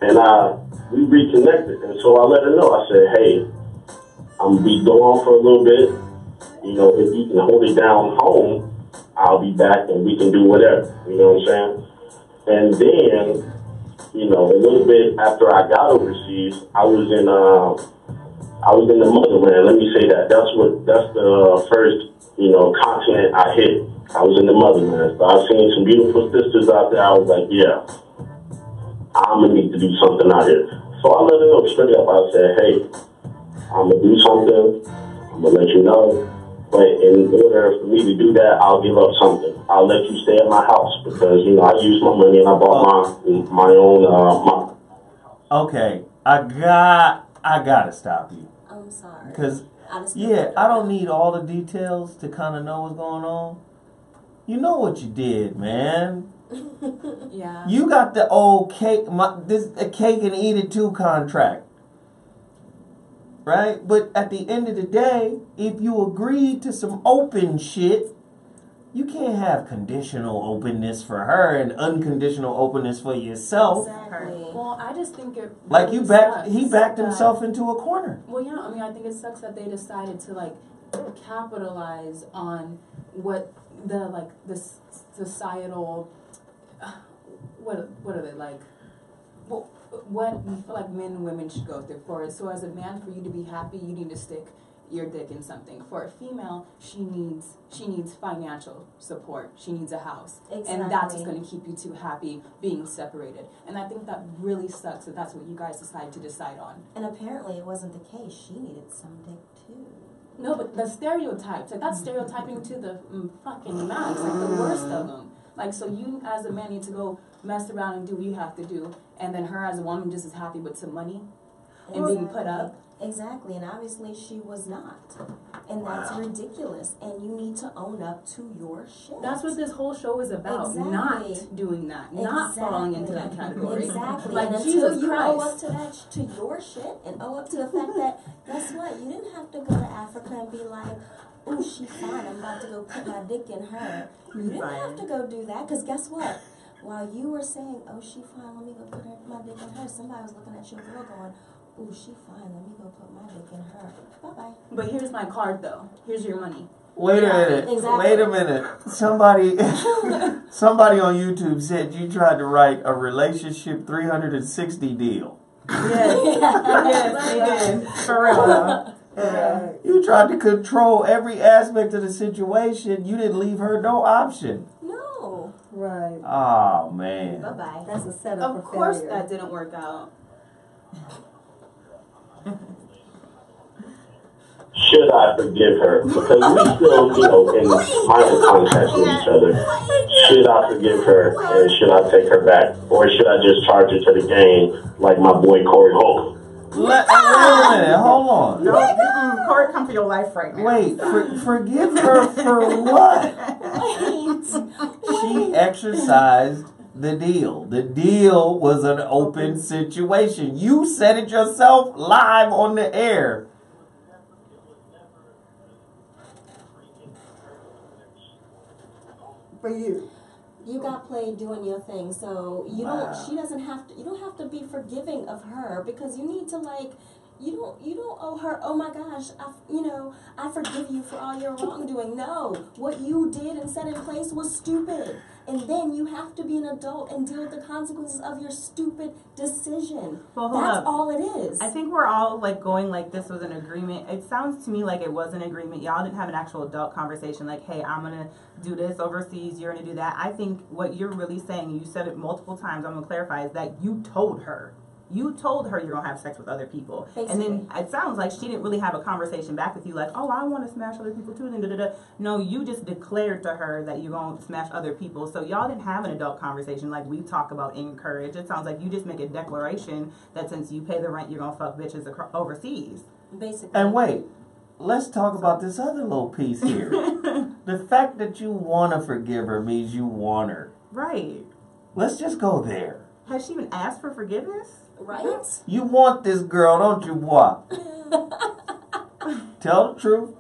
And we reconnected, and so I let her know. I said, hey, I'm gonna be gone for a little bit. If you can hold it down home, I'll be back and we can do whatever. You know what I'm saying? And then, a little bit after I got overseas, I was in the motherland. Let me say that. That's the first, continent I hit. I was in the motherland. So I've seen some beautiful sisters out there. I was like, yeah, I'm gonna need to do something out here. So I let her know straight up. I said, hey, I'm gonna do something. I'm gonna let you know. But in order for me to do that, I'll give up something. I'll let you stay at my house because, I used my money and I bought my own. Okay, I gotta stop you. I'm sorry. Because, I don't need all the details to kind of know what's going on. You know what you did, man. Yeah. You got the old cake, a cake and eat it too contract. Right? But at the end of the day, if you agree to some open shit, you can't have conditional openness for her and unconditional openness for yourself. Exactly. Well, I just think it like really he backed himself into a corner. Well, yeah, I think it sucks that they decided to capitalize on what the societal what are they like? Well, what men and women should go through for it. So as a man, for you to be happy, you need to stick your dick in something. For a female, she needs financial support. She needs a house. Exactly. And that's what's going to keep you two happy, being separated. And I think that really sucks that that's what you guys decided to decide on. And apparently it wasn't the case. She needed some dick too. No, but the stereotypes, that's stereotyping to the fucking max, the worst of them. So you as a man need to go mess around and do what you have to do, and then her as a woman just is happy with some money and being put up. Exactly, and obviously she was not. And that's ridiculous. And you need to own up to your shit. That's what this whole show is about. Exactly. Not doing that. Not falling into that category. Exactly. Like, and Jesus until you Christ. owe up to your shit and owe up to the fact that, guess what? You didn't have to go to Africa and be like, oh, she fine, I'm about to go put my dick in her. You didn't have to go do that, because guess what? While you were saying, oh, she fine, let me go put my dick in her, somebody was looking at your girl going, oh, she fine, let me go put my dick in her. Bye-bye. But here's my card, though. Here's your money. Wait a minute. Exactly. Wait a minute. Somebody on YouTube said you tried to write a relationship 360 deal. Yes, they did. For real. You tried to control every aspect of the situation. You didn't leave her no option. No. Right. Oh, man. Bye-bye. That's a setup Of for course failure. that didn't work out. Should I forgive her? Because we still, in minor contact with each other. Should I forgive her and should I take her back? Or should I just charge her to the game like my boy Corey Holcomb? Wait a minute, hold on. No, Corey, come for your life right now. Wait, forgive her for what? She exercised the deal. The deal was an open situation. You said it yourself live on the air. For you. You got played doing your thing, so you don't. She doesn't have to. You don't have to be forgiving of her because you need to like. You don't owe her. Oh my gosh, I forgive you for all your wrongdoing. No, what you did and set in place was stupid, and then you have to be an adult and deal with the consequences of your stupid decision. Well, that's all it is. I think we're all like going like this was an agreement. It sounds to me like it was an agreement. Y'all didn't have an actual adult conversation like, hey, I'm gonna do this overseas. You're gonna do that. I think what you're really saying, you said it multiple times. I'm gonna clarify is that you told her. You told her you're going to have sex with other people. Basically. And then it sounds like she didn't really have a conversation back with you like, oh, I want to smash other people too. No, you just declared to her that you're going to smash other people. So y'all didn't have an adult conversation like we talk about encourage. It sounds like you just make a declaration that since you pay the rent, you're going to fuck bitches overseas. Basically. And wait, let's talk about this other little piece here. The fact that you want to forgive her means you want her. Right. Let's just go there. Has she even asked for forgiveness? Right? You want this girl, don't you, boy? Tell the truth.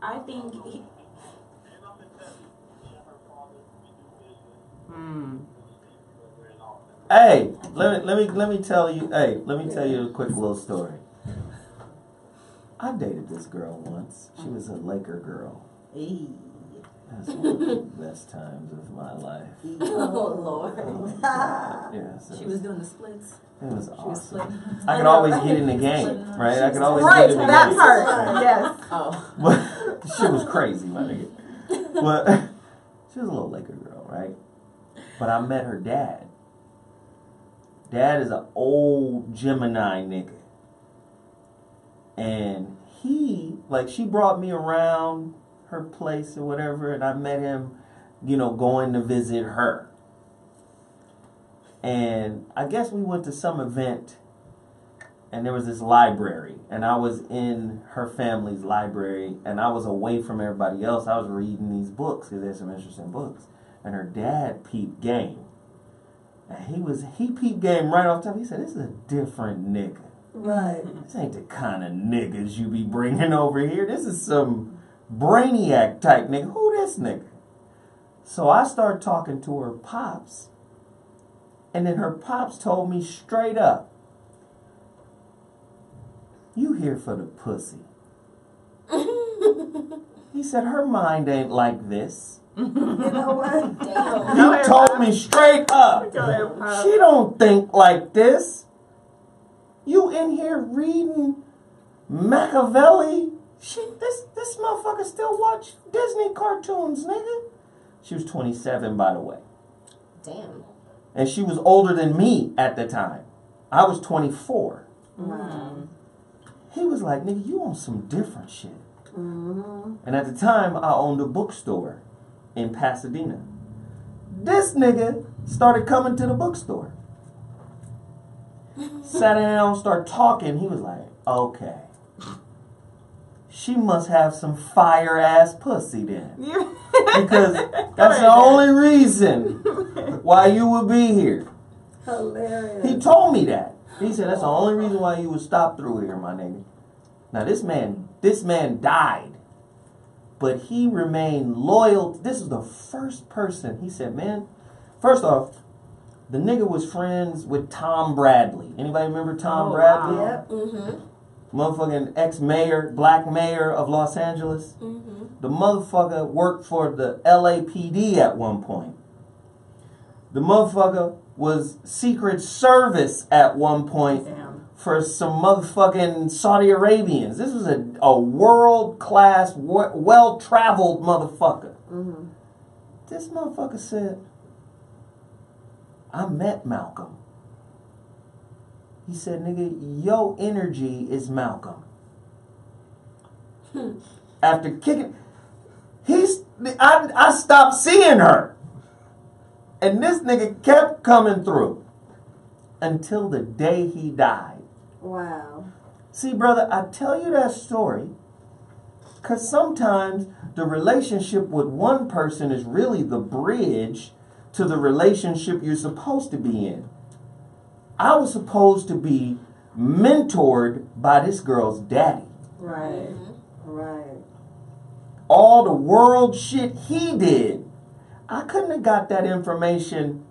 I think Hey, let me tell you. Hey, let me tell you a quick little story. I dated this girl once. She was a Laker girl. Hey. That's one of the best times of my life. Oh, Lord. Yes, she was doing the splits. It was awesome. She was splitting. I could always get in the game, right? I could always right, get in the that game. part. Yes. Oh. But she was crazy, my nigga. But she was a little Laker girl, right? But I met her dad. Dad is an old Gemini nigga. And she brought me around her place or whatever, and I met him, going to visit her. And I guess we went to some event, and there was this library, and I was in her family's library, and I was away from everybody else. I was reading these books, because there's some interesting books. And her dad peeped game. And he peeped game right off the top. He said, this is a different nigga. Right. This ain't the kind of niggas you be bringing over here. This is some brainiac type nigga. Who this nigga? So I started talking to her pops. And then her pops told me straight up, you here for the pussy. He said, her mind ain't like this. You know what? Damn. He told me straight up. She don't think like this. You in here reading Machiavelli? This motherfucker still watch Disney cartoons, nigga. She was 27, by the way. Damn. And she was older than me at the time. I was 24. Wow. He was like, nigga, you on some different shit. Mm-hmm. And at the time, I owned a bookstore in Pasadena. This nigga started coming to the bookstore. Sat down, started talking. He was like, okay. She must have some fire ass pussy then. Because that's the only reason why you would be here. Hilarious. He told me that. He said that's the only reason why you would stop through here, my nigga. Now this man died. But he remained loyal. This is the first person. He said, man, first off, the nigga was friends with Tom Bradley. Anybody remember Tom Bradley? Wow. Yep. Mm-hmm. Motherfucking ex-mayor, black mayor of Los Angeles. Mm-hmm. The motherfucker worked for the LAPD at one point. The motherfucker was Secret Service at one point. Damn. For some motherfucking Saudi Arabians. This was a world-class, well-traveled motherfucker. Mm-hmm. This motherfucker said, I met Malcolm. He said, nigga, your energy is Malcolm. After kicking, I stopped seeing her. And this nigga kept coming through until the day he died. Wow. See, brother, I tell you that story because sometimes the relationship with one person is really the bridge to the relationship you're supposed to be in. I was supposed to be mentored by this girl's daddy. Right. Mm-hmm. all the world shit he did. I couldn't have got that information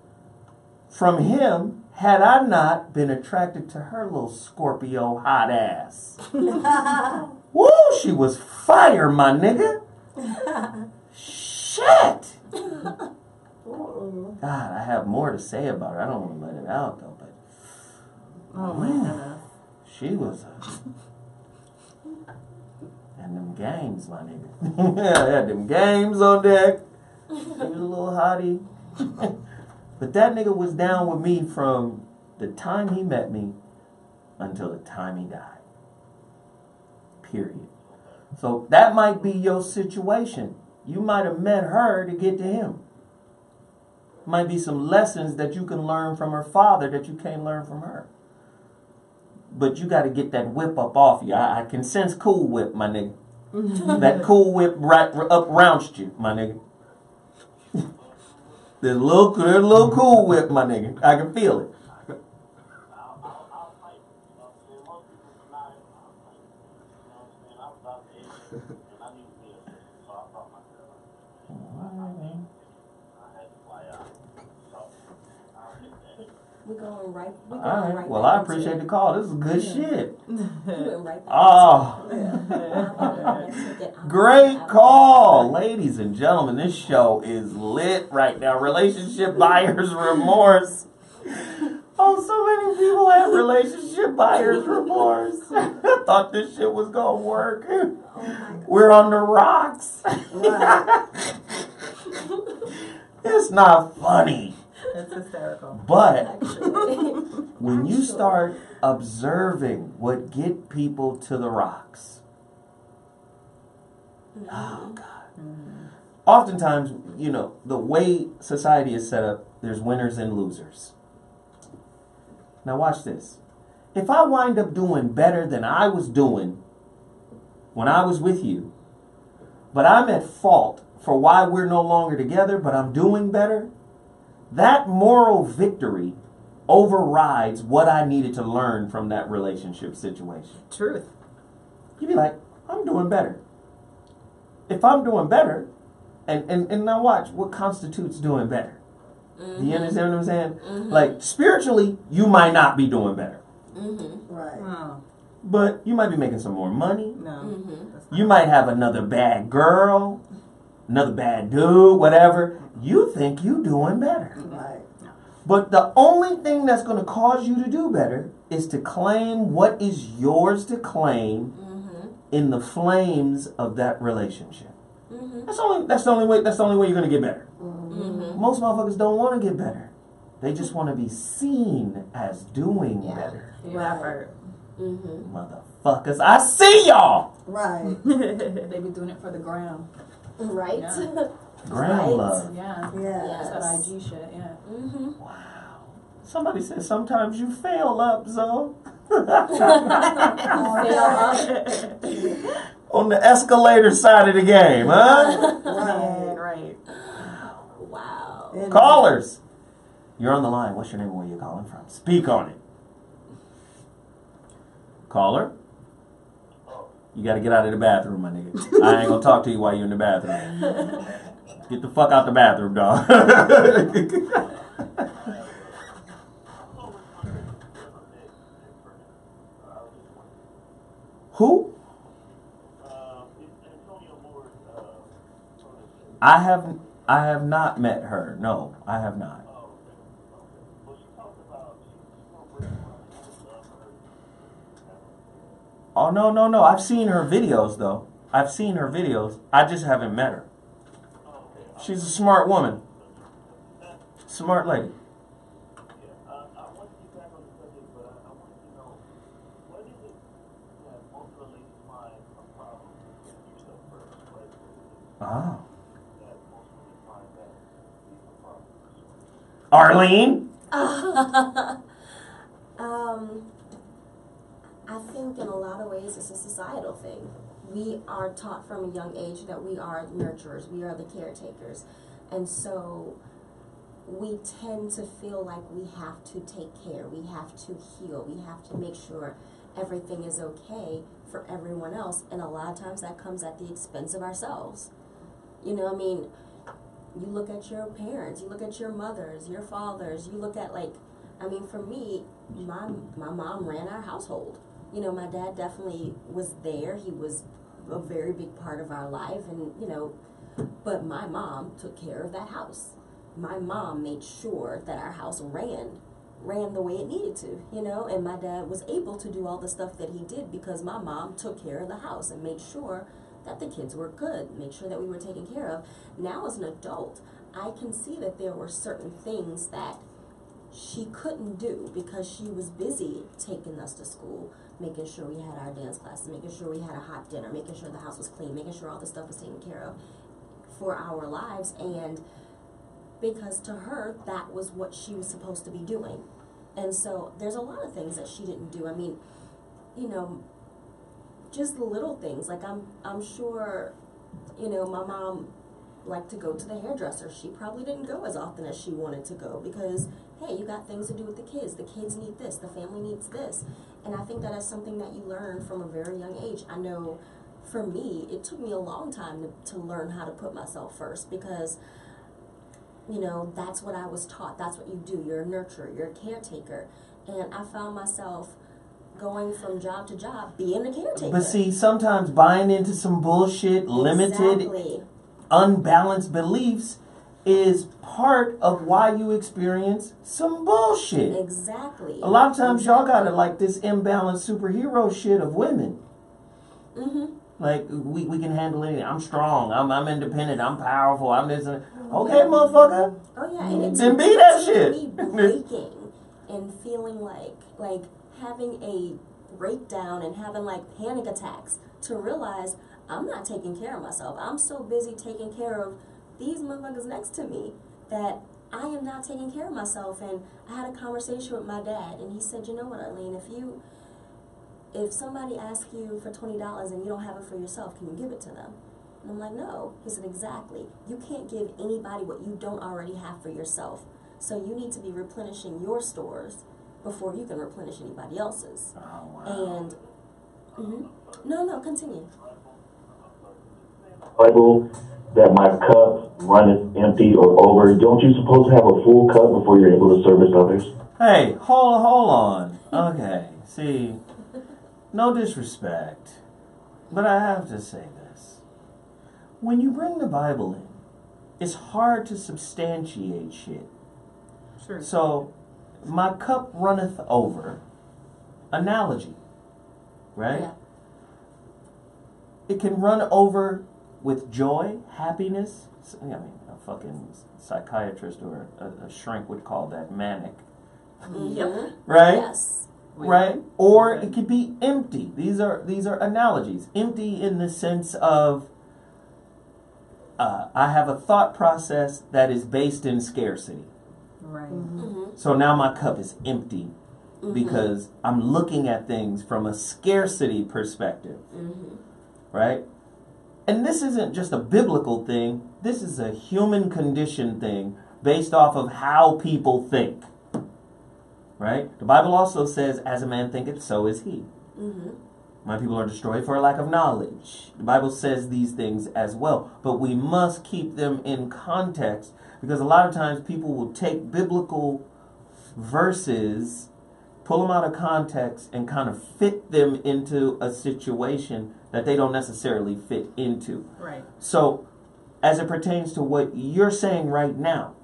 from him had I not been attracted to her little Scorpio hot ass. Woo, she was fire, my nigga. Shit. God, I have more to say about her. I don't want to let it out though, but oh my goodness, she was and them games, my nigga. I had them games on deck. She was a little hottie. But that nigga was down with me from the time he met me until the time he died. Period. So that might be your situation. You might have met her to get to him. Might be some lessons that you can learn from her father that you can't learn from her. But you got to get that whip up off you. I can sense Cool Whip, my nigga. That Cool Whip right up rounced you, my nigga. There's a little Cool Whip, my nigga. I can feel it. We're going right. All right. Well, I appreciate the call. This is good shit. Right oh. Great call. Ladies and gentlemen, this show is lit right now. Relationship buyer's remorse. Oh, so many people have relationship buyer's remorse. I thought this shit was going to work. We're on the rocks. It's not funny. It's hysterical. But when you start observing what get people to the rocks, oh God. Oftentimes, you know, the way society is set up, there's winners and losers. Now watch this. If I wind up doing better than I was doing when I was with you, but I'm at fault for why we're no longer together, but I'm doing better, that moral victory overrides what I needed to learn from that relationship situation. Truth. You'd be like, I'm doing better. If I'm doing better, and now watch, what constitutes doing better? Do you understand what I'm saying? Like, spiritually, you might not be doing better. Right. Oh. But you might be making some more money. No. You might have another bad girl, another bad dude, whatever. You think you doing better. Right. But the only thing that's going to cause you to do better is to claim what is yours to claim in the flames of that relationship. That's the only way you're going to get better. Most motherfuckers don't want to get better. They just want to be seen as doing better. Effort. Motherfuckers, I see y'all. Right. They be doing it for the gram. Right. Yeah. Gram love. Yeah. Yes. That's that IG shit. Yeah. Wow. Somebody said sometimes you fail up, Zoe. On the escalator side of the game, huh? Right. Wow. Callers, you're on the line. What's your name and where you calling from? Speak on it. Caller, you got to get out of the bathroom, my nigga. I ain't gonna talk to you while you're in the bathroom. Get the fuck out the bathroom, dog. Who? I have not met her. No, I have not. Oh, no. I've seen her videos, though. I've seen her videos. I just haven't met her. She's a smart woman. Smart lady. Ah. Arlene? I think in a lot of ways it's a societal thing. We are taught from a young age that we are nurturers, we are the caretakers. And so we tend to feel like we have to take care, we have to heal, we have to make sure everything is okay for everyone else, and a lot of times that comes at the expense of ourselves. You know, I mean, you look at your parents, you look at your mothers, your fathers, you look at, like, I mean, for me, my mom ran our household. You know, my dad definitely was there. He was a very big part of our life, and, you know, but my mom took care of that house. My mom made sure that our house ran the way it needed to, you know, and my dad was able to do all the stuff that he did because my mom took care of the house and made sure that the kids were good, made sure that we were taken care of. Now as an adult, I can see that there were certain things that she couldn't do because she was busy taking us to school, making sure we had our dance classes, making sure we had a hot dinner, making sure the house was clean, making sure all the stuff was taken care of for our lives, and because to her, that was what she was supposed to be doing. And so there's a lot of things that she didn't do. I mean, you know, just little things. Like I'm sure, you know, my mom liked to go to the hairdresser. She probably didn't go as often as she wanted to go because, hey, you got things to do with the kids. The kids need this. The family needs this. And I think that is something that you learn from a very young age. I know for me, it took me a long time to learn how to put myself first because, you know, that's what I was taught. That's what you do. You're a nurturer. You're a caretaker. And I found myself going from job to job being a caretaker. But see, sometimes buying into some bullshit, limited, unbalanced beliefs is part of why you experience some bullshit. Exactly. A lot of times y'all got to like this imbalanced superhero shit of women. Mm-hmm. Like, we can handle anything. I'm strong. I'm independent. I'm powerful. I'm this. Okay, motherfucker. Oh, yeah. And then be that shit. Me breaking and feeling like having a breakdown and having, like, panic attacks to realize I'm not taking care of myself. I'm so busy taking care of these motherfuckers next to me that I am not taking care of myself. And I had a conversation with my dad, and he said, you know what, Arlene, if somebody asks you for $20 and you don't have it for yourself, can you give it to them? And I'm like, no. He said, exactly. You can't give anybody what you don't already have for yourself. So you need to be replenishing your stores before you can replenish anybody else's. Oh, wow. And, no, continue. Bible that my cup runneth empty or over. Don't you suppose to have a full cup before you're able to service others? Hey, hold on. Okay, see, no disrespect, but I have to say this. When you bring the Bible in, it's hard to substantiate shit. Sure. So, my cup runneth over. Analogy, right? Yeah. It can run over with joy, happiness. I mean, a fucking psychiatrist or a shrink would call that manic. Yep. Right? Yes. Right? Or it could be empty. These are analogies. Empty in the sense of I have a thought process that is based in scarcity. Right. Mm-hmm. So now my cup is empty because I'm looking at things from a scarcity perspective. Mm-hmm. Right? And this isn't just a biblical thing. This is a human condition thing based off of how people think. Right? The Bible also says, as a man thinketh, so is he. Mm-hmm. My people are destroyed for a lack of knowledge. The Bible says these things as well. But we must keep them in context because a lot of times people will take biblical verses, pull them out of context, and kind of fit them into a situation that they don't necessarily fit into. Right. So, as it pertains to what you're saying right now,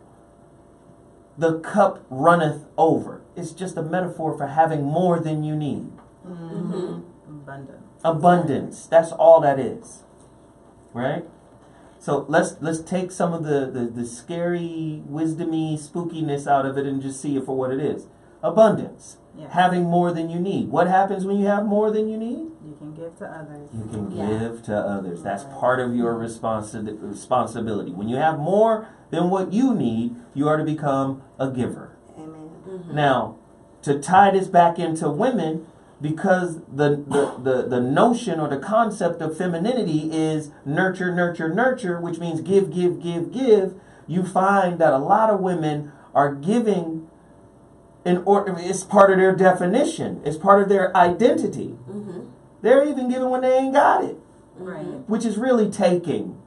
the cup runneth over. It's just a metaphor for having more than you need. Mm-hmm. Abundance. That's all that is. Right? So let's take some of the scary, wisdomy, spookiness out of it and just see it for what it is. Abundance. Yeah. Having more than you need. What happens when you have more than you need? You can give to others. You can give to others. That's part of your responsibility. When you have more than what you need, you are to become a giver. Amen. Mm-hmm. Now, to tie this back into women, because the notion or the concept of femininity is nurture, nurture, nurture, which means give, give, give, give, you find that a lot of women are giving it's part of their definition. It's part of their identity. They're even giving when they ain't got it. Right. Which is really taking.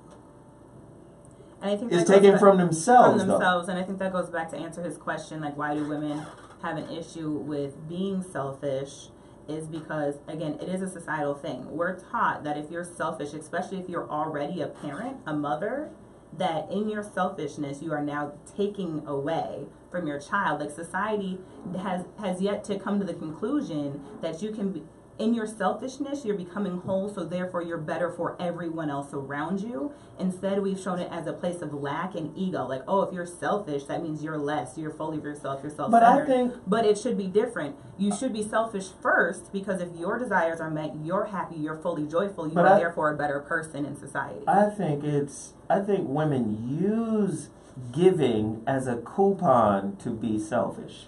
And I think it's taken from themselves. And I think that goes back to answer his question, like, why do women have an issue with being selfish? Is because, again, it is a societal thing. We're taught that if you're selfish, especially if you're already a parent, a mother, that in your selfishness you are now taking away from your child. Like, society has yet to come to the conclusion that you can be, in your selfishness, you're becoming whole, so therefore you're better for everyone else around you. Instead, we've shown it as a place of lack and ego. Like, oh, if you're selfish, that means you're less. You're full of yourself. You're self-centered. But it should be different. You should be selfish first, because if your desires are met, you're happy, you're fully joyful, you are therefore a better person in society. I think women use giving as a coupon to be selfish.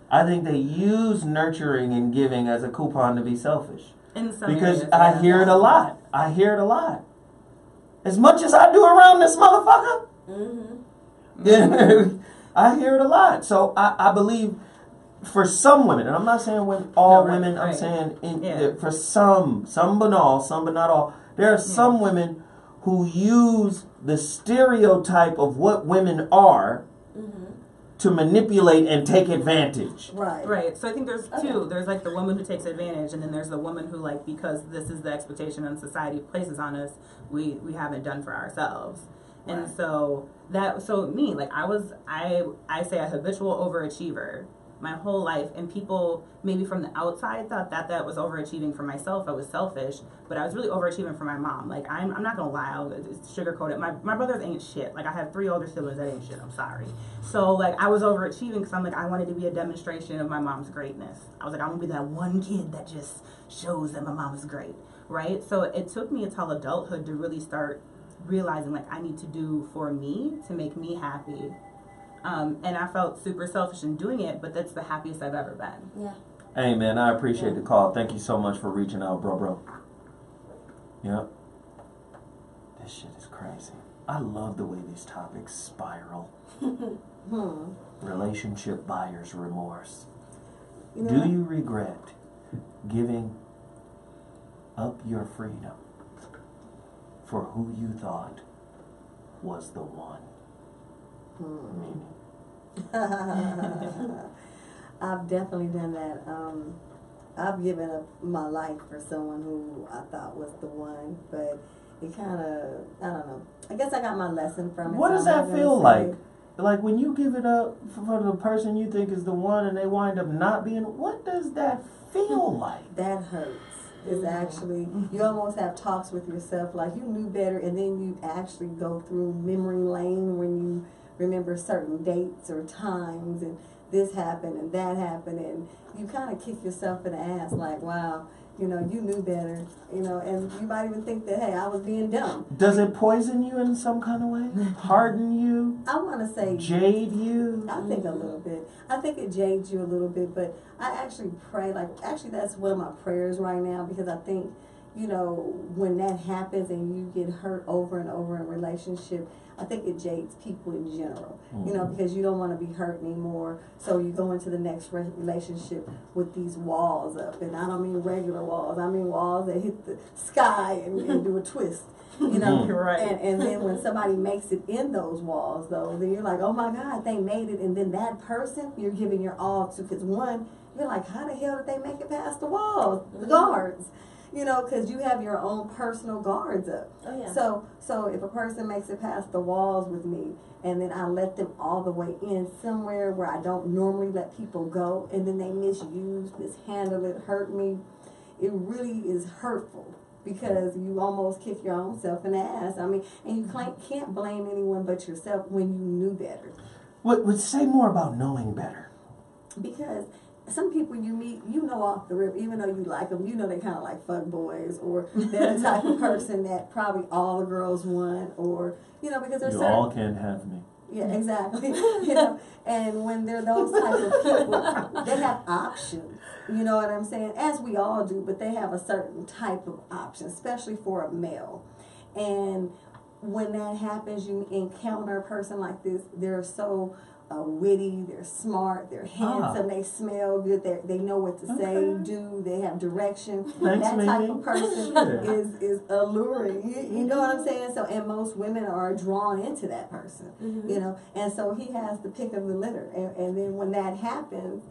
I think they use nurturing and giving as a coupon to be selfish. Because I hear it a lot. I hear it a lot. As much as I do around this motherfucker, I hear it a lot. So I believe for some women, and I'm not saying all women, I'm saying for some but not all, there are some women who use the stereotype of what women are to manipulate and take advantage. Right. So I think there's two. There's like the woman who takes advantage, and then there's the woman who, like, because this is the expectation and society places on us, we haven't done for ourselves. And so me, like, I say a habitual overachiever my whole life, and people maybe from the outside thought that was overachieving for myself. I was selfish, but I was really overachieving for my mom. Like, I'm not gonna lie, I'll sugarcoat it. My brothers ain't shit. Like, I have 3 older siblings that ain't shit. I'm sorry. So, like, I was overachieving because I'm like, I wanted to be a demonstration of my mom's greatness. I was like, I want to be that one kid that just shows that my mom is great, right? So it took me until adulthood to really start realizing, like, I need to do for me to make me happy. And I felt super selfish in doing it, but that's the happiest I've ever been. Yeah. Hey, man, I appreciate the call. Thank you so much for reaching out, bro. Yep. This shit is crazy. I love the way these topics spiral. Relationship buyer's remorse. Do you regret giving up your freedom for who you thought was the one? I've definitely done that. I've given up my life for someone who I thought was the one, but it kind of, I don't know. I guess I got my lesson from it. What does that feel like? Like, when you give it up for the person you think is the one and they wind up not being, what does that feel like? That hurts. It's actually, you almost have talks with yourself like you knew better, and then you actually go through memory lane when you remember certain dates or times, and this happened and that happened, and you kind of kick yourself in the ass like, wow, you know, you knew better, you know, and you might even think that, hey, I was being dumb. Does it poison you in some kind of way? Harden you? I want to say jade you? I think a little bit. I think it jades you a little bit, but I actually pray, like, actually that's one of my prayers right now, because I think, you know, when that happens and you get hurt over and over in a relationship, I think it jades people in general, you know, because you don't want to be hurt anymore. So you go into the next relationship with these walls up. And I don't mean regular walls. I mean walls that hit the sky and do a twist, you know. Right. And then when somebody makes it in those walls, though, then you're like, oh, my God, they made it. And then that person you're giving your all to, because one, you're like, how the hell did they make it past the walls, the guards? You know, because you have your own personal guards up. Oh, yeah. So if a person makes it past the walls with me, and then I let them all the way in somewhere where I don't normally let people go, and then they misuse, mishandle it, hurt me, it really is hurtful, because you almost kick your own self in the ass. I mean, and you can't blame anyone but yourself when you knew better. What say more about knowing better? Because some people you meet, you know off the rip, even though you like them, you know they kind of like fuck boys, or they're the type of person that probably all the girls want, or, you know, because they're you all can have me. Yeah, exactly. You know, and when they're those type of people, they have options. You know what I'm saying? As we all do, but they have a certain type of option, especially for a male. And when that happens, you encounter a person like this, they're so witty, they're smart, they're handsome, they smell good, they know what to say, do, they have direction. Thanks, that type of person is alluring. You know what I'm saying? So, and most women are drawn into that person, you know. And so he has the pick of the litter. And then when that happens,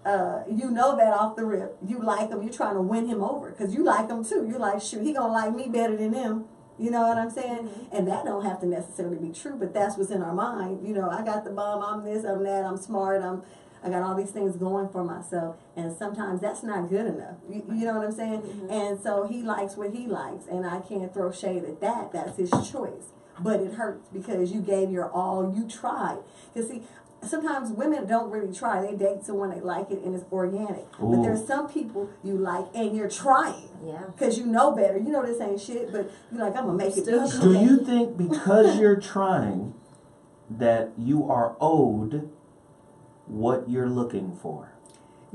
you know that off the rip. You like him, you're trying to win him over because you like him too. You're like, shoot, he gonna like me better than him. You know what I'm saying? And that don't have to necessarily be true, but that's what's in our mind. You know, I got the bomb, I'm this, I'm that, I'm smart, I got all these things going for myself. And sometimes that's not good enough. You know what I'm saying? And so he likes what he likes, and I can't throw shade at that. That's his choice. But it hurts because you gave your all, you tried. Because see, sometimes women don't really try. They date someone, they like it, and it's organic. But there's some people you like, and you're trying. Yeah. Because you know better. You know this ain't shit, but you're like, I'm going to make it. Do you think because you're trying that you are owed what you're looking for?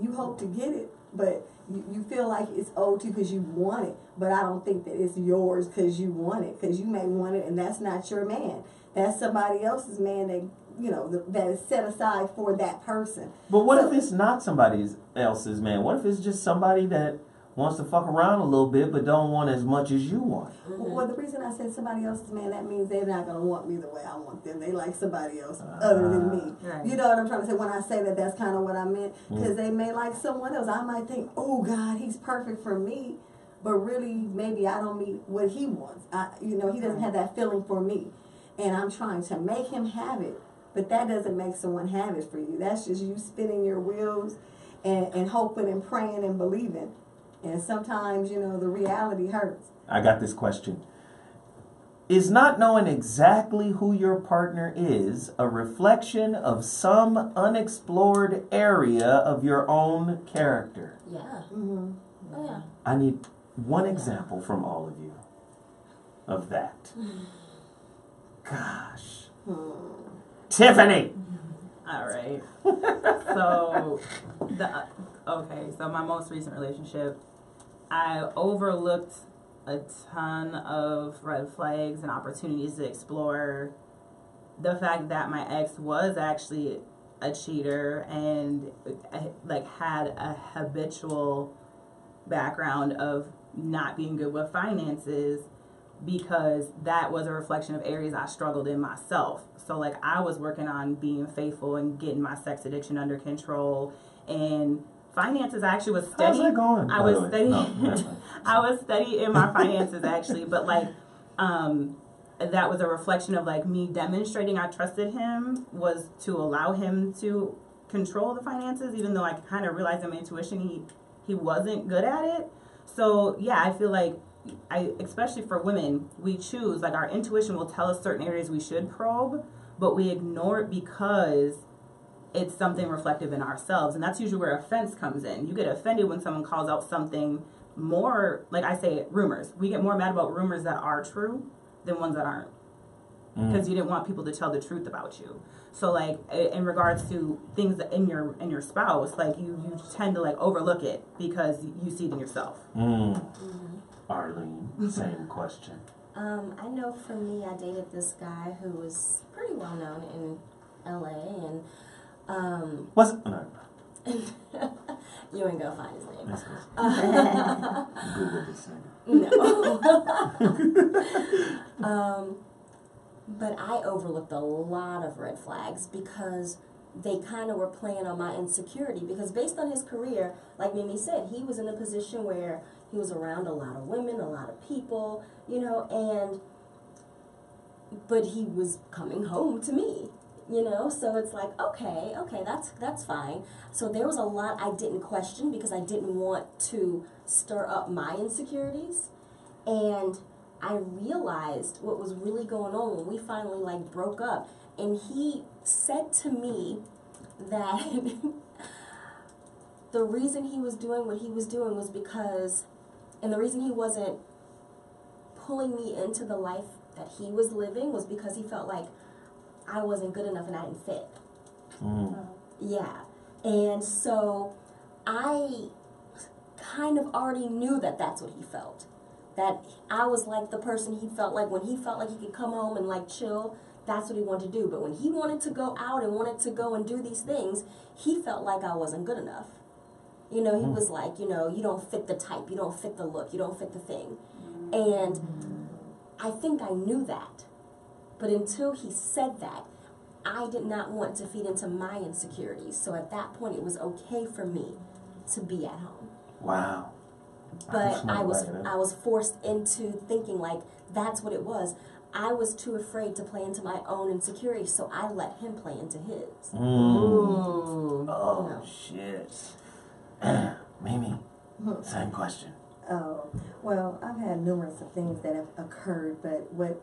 You hope to get it, but you feel like it's owed to you because you want it. But I don't think that it's yours because you want it. Because you may want it, and that's not your man. That's somebody else's man that, you know, that is set aside for that person. But what if it's not somebody else's man? What if it's just somebody that wants to fuck around a little bit but don't want as much as you want? Well, the reason I said somebody else's man, that means they're not going to want me the way I want them. They like somebody else other than me. Right. You know what I'm trying to say? When I say that, that's kind of what I meant. Because they may like someone else. I might think, oh, God, he's perfect for me. But really, maybe I don't meet what he wants. You know, he doesn't have that feeling for me. And I'm trying to make him have it. But that doesn't make someone have it for you. That's just you spinning your wheels and hoping and praying and believing. And sometimes, you know, the reality hurts. I got this question. Is not knowing exactly who your partner is a reflection of some unexplored area of your own character? Yeah. Mm-hmm. Oh, yeah. I need one example from all of you of that. Gosh. Tiffany! All right. So my most recent relationship, I overlooked a ton of red flags and opportunities to explore the fact that my ex was actually a cheater and like had a habitual background of not being good with finances, because that was a reflection of areas I struggled in myself. So like I was working on being faithful and getting my sex addiction under control, and finances actually was steady. How's that going? I was steady. No, I was steady in my finances actually, but like that was a reflection of like me demonstrating I trusted him was to allow him to control the finances, even though I kind of realized in my intuition he wasn't good at it. So yeah, I feel like especially for women, we choose, like our intuition will tell us certain areas we should probe, but we ignore it because it's something reflective in ourselves. And that's usually where offense comes in. You get offended when someone calls out something more, like I say, rumors. We get more mad about rumors that are true than ones that aren't. Because you didn't want people to tell the truth about you. So like in regards to things that in your spouse, like you tend to like overlook it because you see it in yourself. Arlene, same question. I know for me, I dated this guy who was pretty well known in LA, and what's no. You ain't gonna find his name. Google this No. But I overlooked a lot of red flags because they kind of were playing on my insecurity. Because based on his career, like Mimi said, he was in a position where he was around a lot of women, a lot of people, you know, but he was coming home to me, you know, so it's like, okay, that's fine. So there was a lot I didn't question because I didn't want to stir up my insecurities. And I realized what was really going on when we finally like broke up. And he said to me that the reason he was doing what he was doing was because, and the reason he wasn't pulling me into the life that he was living was because he felt like I wasn't good enough and I didn't fit. Yeah. And so I kind of already knew that that's what he felt. That I was like the person he felt like when he felt like he could come home and like chill, that's what he wanted to do. But when he wanted to go out and wanted to go and do these things, he felt like I wasn't good enough. You know, he was like, you know, you don't fit the type, you don't fit the look, you don't fit the thing. And I think I knew that. But until he said that, I did not want to feed into my insecurities. So at that point, it was okay for me to be at home. Wow. But I was forced into thinking like that's what it was. I was too afraid to play into my own insecurities, so I let him play into his. Ooh. Oh, shit. Mimi, same question. Oh, well, I've had numerous of things that have occurred, but what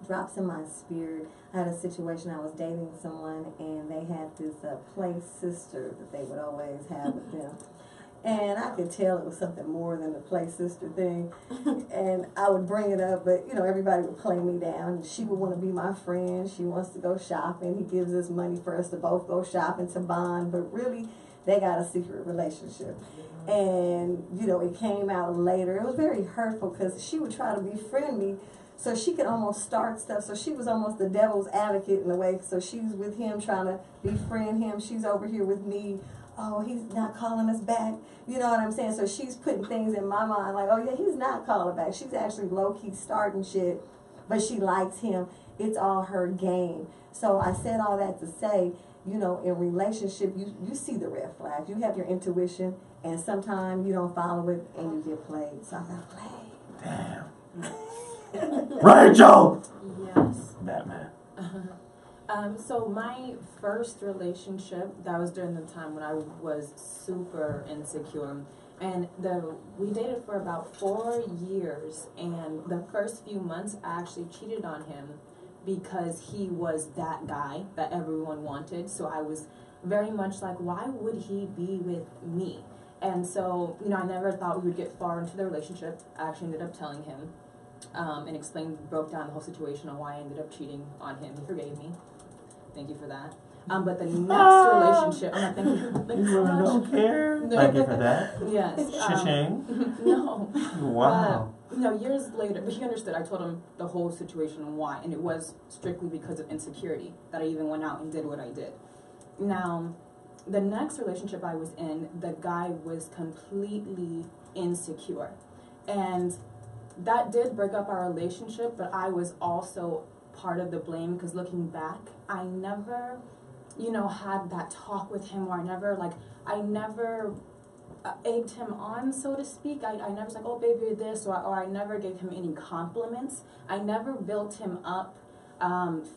drops in my spirit, I had a situation, I was dating someone, and they had this play sister that they would always have with them. And I could tell it was something more than the play sister thing. And I would bring it up, but, you know, everybody would play me down. She would want to be my friend. She wants to go shopping. He gives us money for us to both go shopping to bond. But really, they got a secret relationship. And, you know, it came out later. It was very hurtful because she would try to befriend me so she could almost start stuff. So she was almost the devil's advocate in a way. So she was with him trying to befriend him. She's over here with me. Oh, he's not calling us back. You know what I'm saying? So she's putting things in my mind like, oh, yeah, he's not calling back. She's actually low-key starting shit, but she likes him. It's all her game. So I said all that to say, you know, in relationship, you see the red flags. You have your intuition, and sometimes you don't follow it, and you get played. So I got played. Damn. Rachel! Yes. Batman. So my first relationship, that was during the time when I was super insecure. And we dated for about 4 years, and the first few months I actually cheated on him because he was that guy that everyone wanted. So I was very much like, why would he be with me? And so, you know, I never thought we would get far into the relationship. I actually ended up telling him and broke down the whole situation on why I ended up cheating on him. He forgave me. Thank you for that. But the next relationship, I'm not thinking. Thank you so much. Don't care. No. Thank you for that. Yes. Shishing. No. Wow. No, years later, but he understood. I told him the whole situation and why, and it was strictly because of insecurity that I even went out and did what I did. Now, the next relationship I was in, the guy was completely insecure, and that did break up our relationship, but I was also part of the blame because looking back, I never, you know, had that talk with him, or I never egged him on, so to speak. I never was like, oh, baby, you're this, or I never gave him any compliments. I never built him up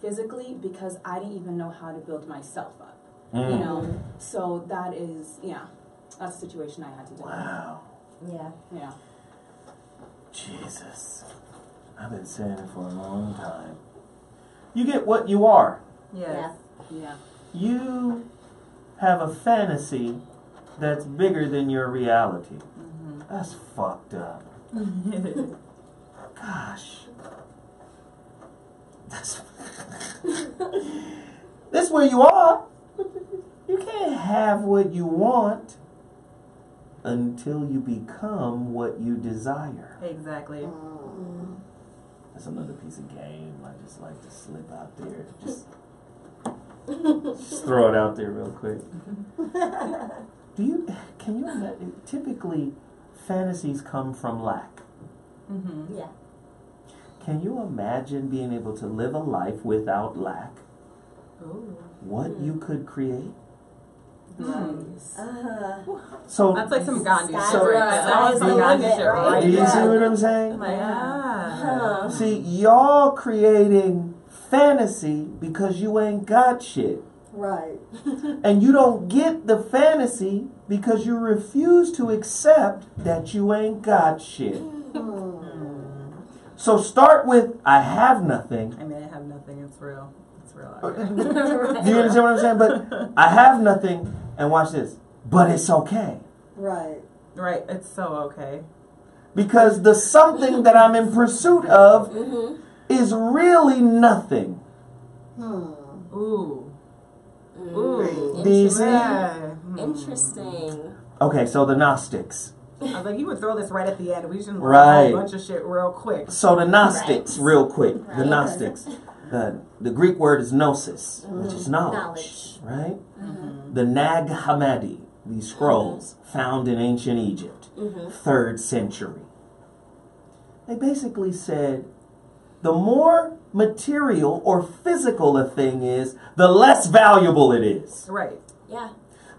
physically because I didn't even know how to build myself up, you know? So that is, yeah, that's the situation I had to do. Wow. Yeah. Yeah. Jesus. I've been saying it for a long time. You get what you are. Yes. Yeah. You have a fantasy that's bigger than your reality. That's fucked up. Gosh. That's where you are. You can't have what you want until you become what you desire. Exactly. That's another piece of game I just like to slip out there. Just throw it out there real quick. Can you imagine? Typically, fantasies come from lack. Yeah. Can you imagine being able to live a life without lack? Ooh. What you could create? Nice. So that's like some Gandhi shit. So, That's some Gandhi shit, right? Do you see what I'm saying? Like, ah. See, y'all creating fantasy because you ain't got shit. Right. And you don't get the fantasy because you refuse to accept that you ain't got shit. So start with, I have nothing. I mean, I have nothing. It's real. It's real. Do you understand what I'm saying? But I have nothing, and watch this. But it's okay. Right. Right. It's so okay. Because the something that I'm in pursuit of is really nothing. Ooh. Do you see? Interesting. Okay, so the Gnostics. I was like, you would throw this right at the end. We should learn a Right. whole bunch of shit real quick. So the Gnostics, real quick. The Gnostics. The Greek word is gnosis, which is knowledge. Right? The Nag Hammadi, these scrolls found in ancient Egypt, 3rd century. They basically said, the more material or physical a thing is, the less valuable it is. Right. Yeah.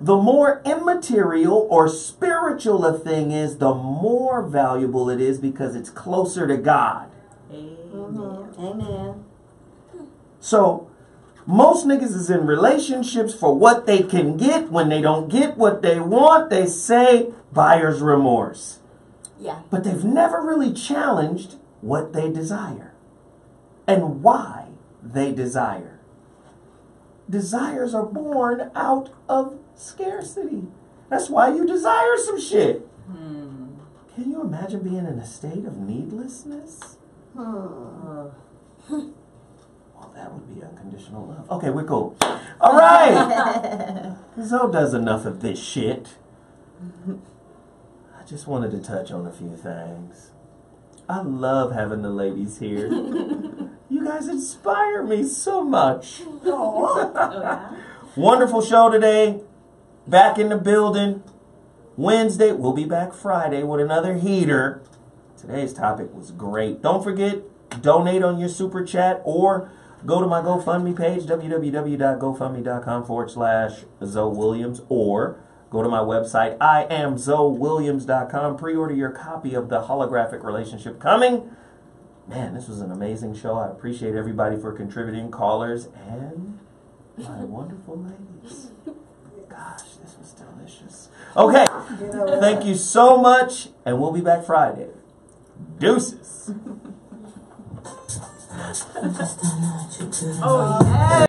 The more immaterial or spiritual a thing is, the more valuable it is because it's closer to God. Amen. So, most niggas is in relationships for what they can get. When they don't get what they want, they say buyer's remorse. Yeah. But they've never really challenged what they desire and why they desire. Desires are born out of scarcity. That's why you desire some shit. Can you imagine being in a state of needlessness? Well, that would be unconditional love. Okay, we're cool. All right. Zoe does enough of this shit. I just wanted to touch on a few things. I love having the ladies here. You guys inspire me so much. Wonderful show today. Back in the building. Wednesday. We'll be back Friday with another heater. Today's topic was great. Don't forget, donate on your super chat or go to my GoFundMe page, www.gofundme.com/Zoe Williams, or go to my website, IamZoeWilliams.com. Pre-order your copy of The Holographic Relationship coming. Man, this was an amazing show. I appreciate everybody for contributing, callers, and my wonderful ladies. Gosh, this was delicious. Okay, thank you so much, and we'll be back Friday. Deuces. Oh, yeah.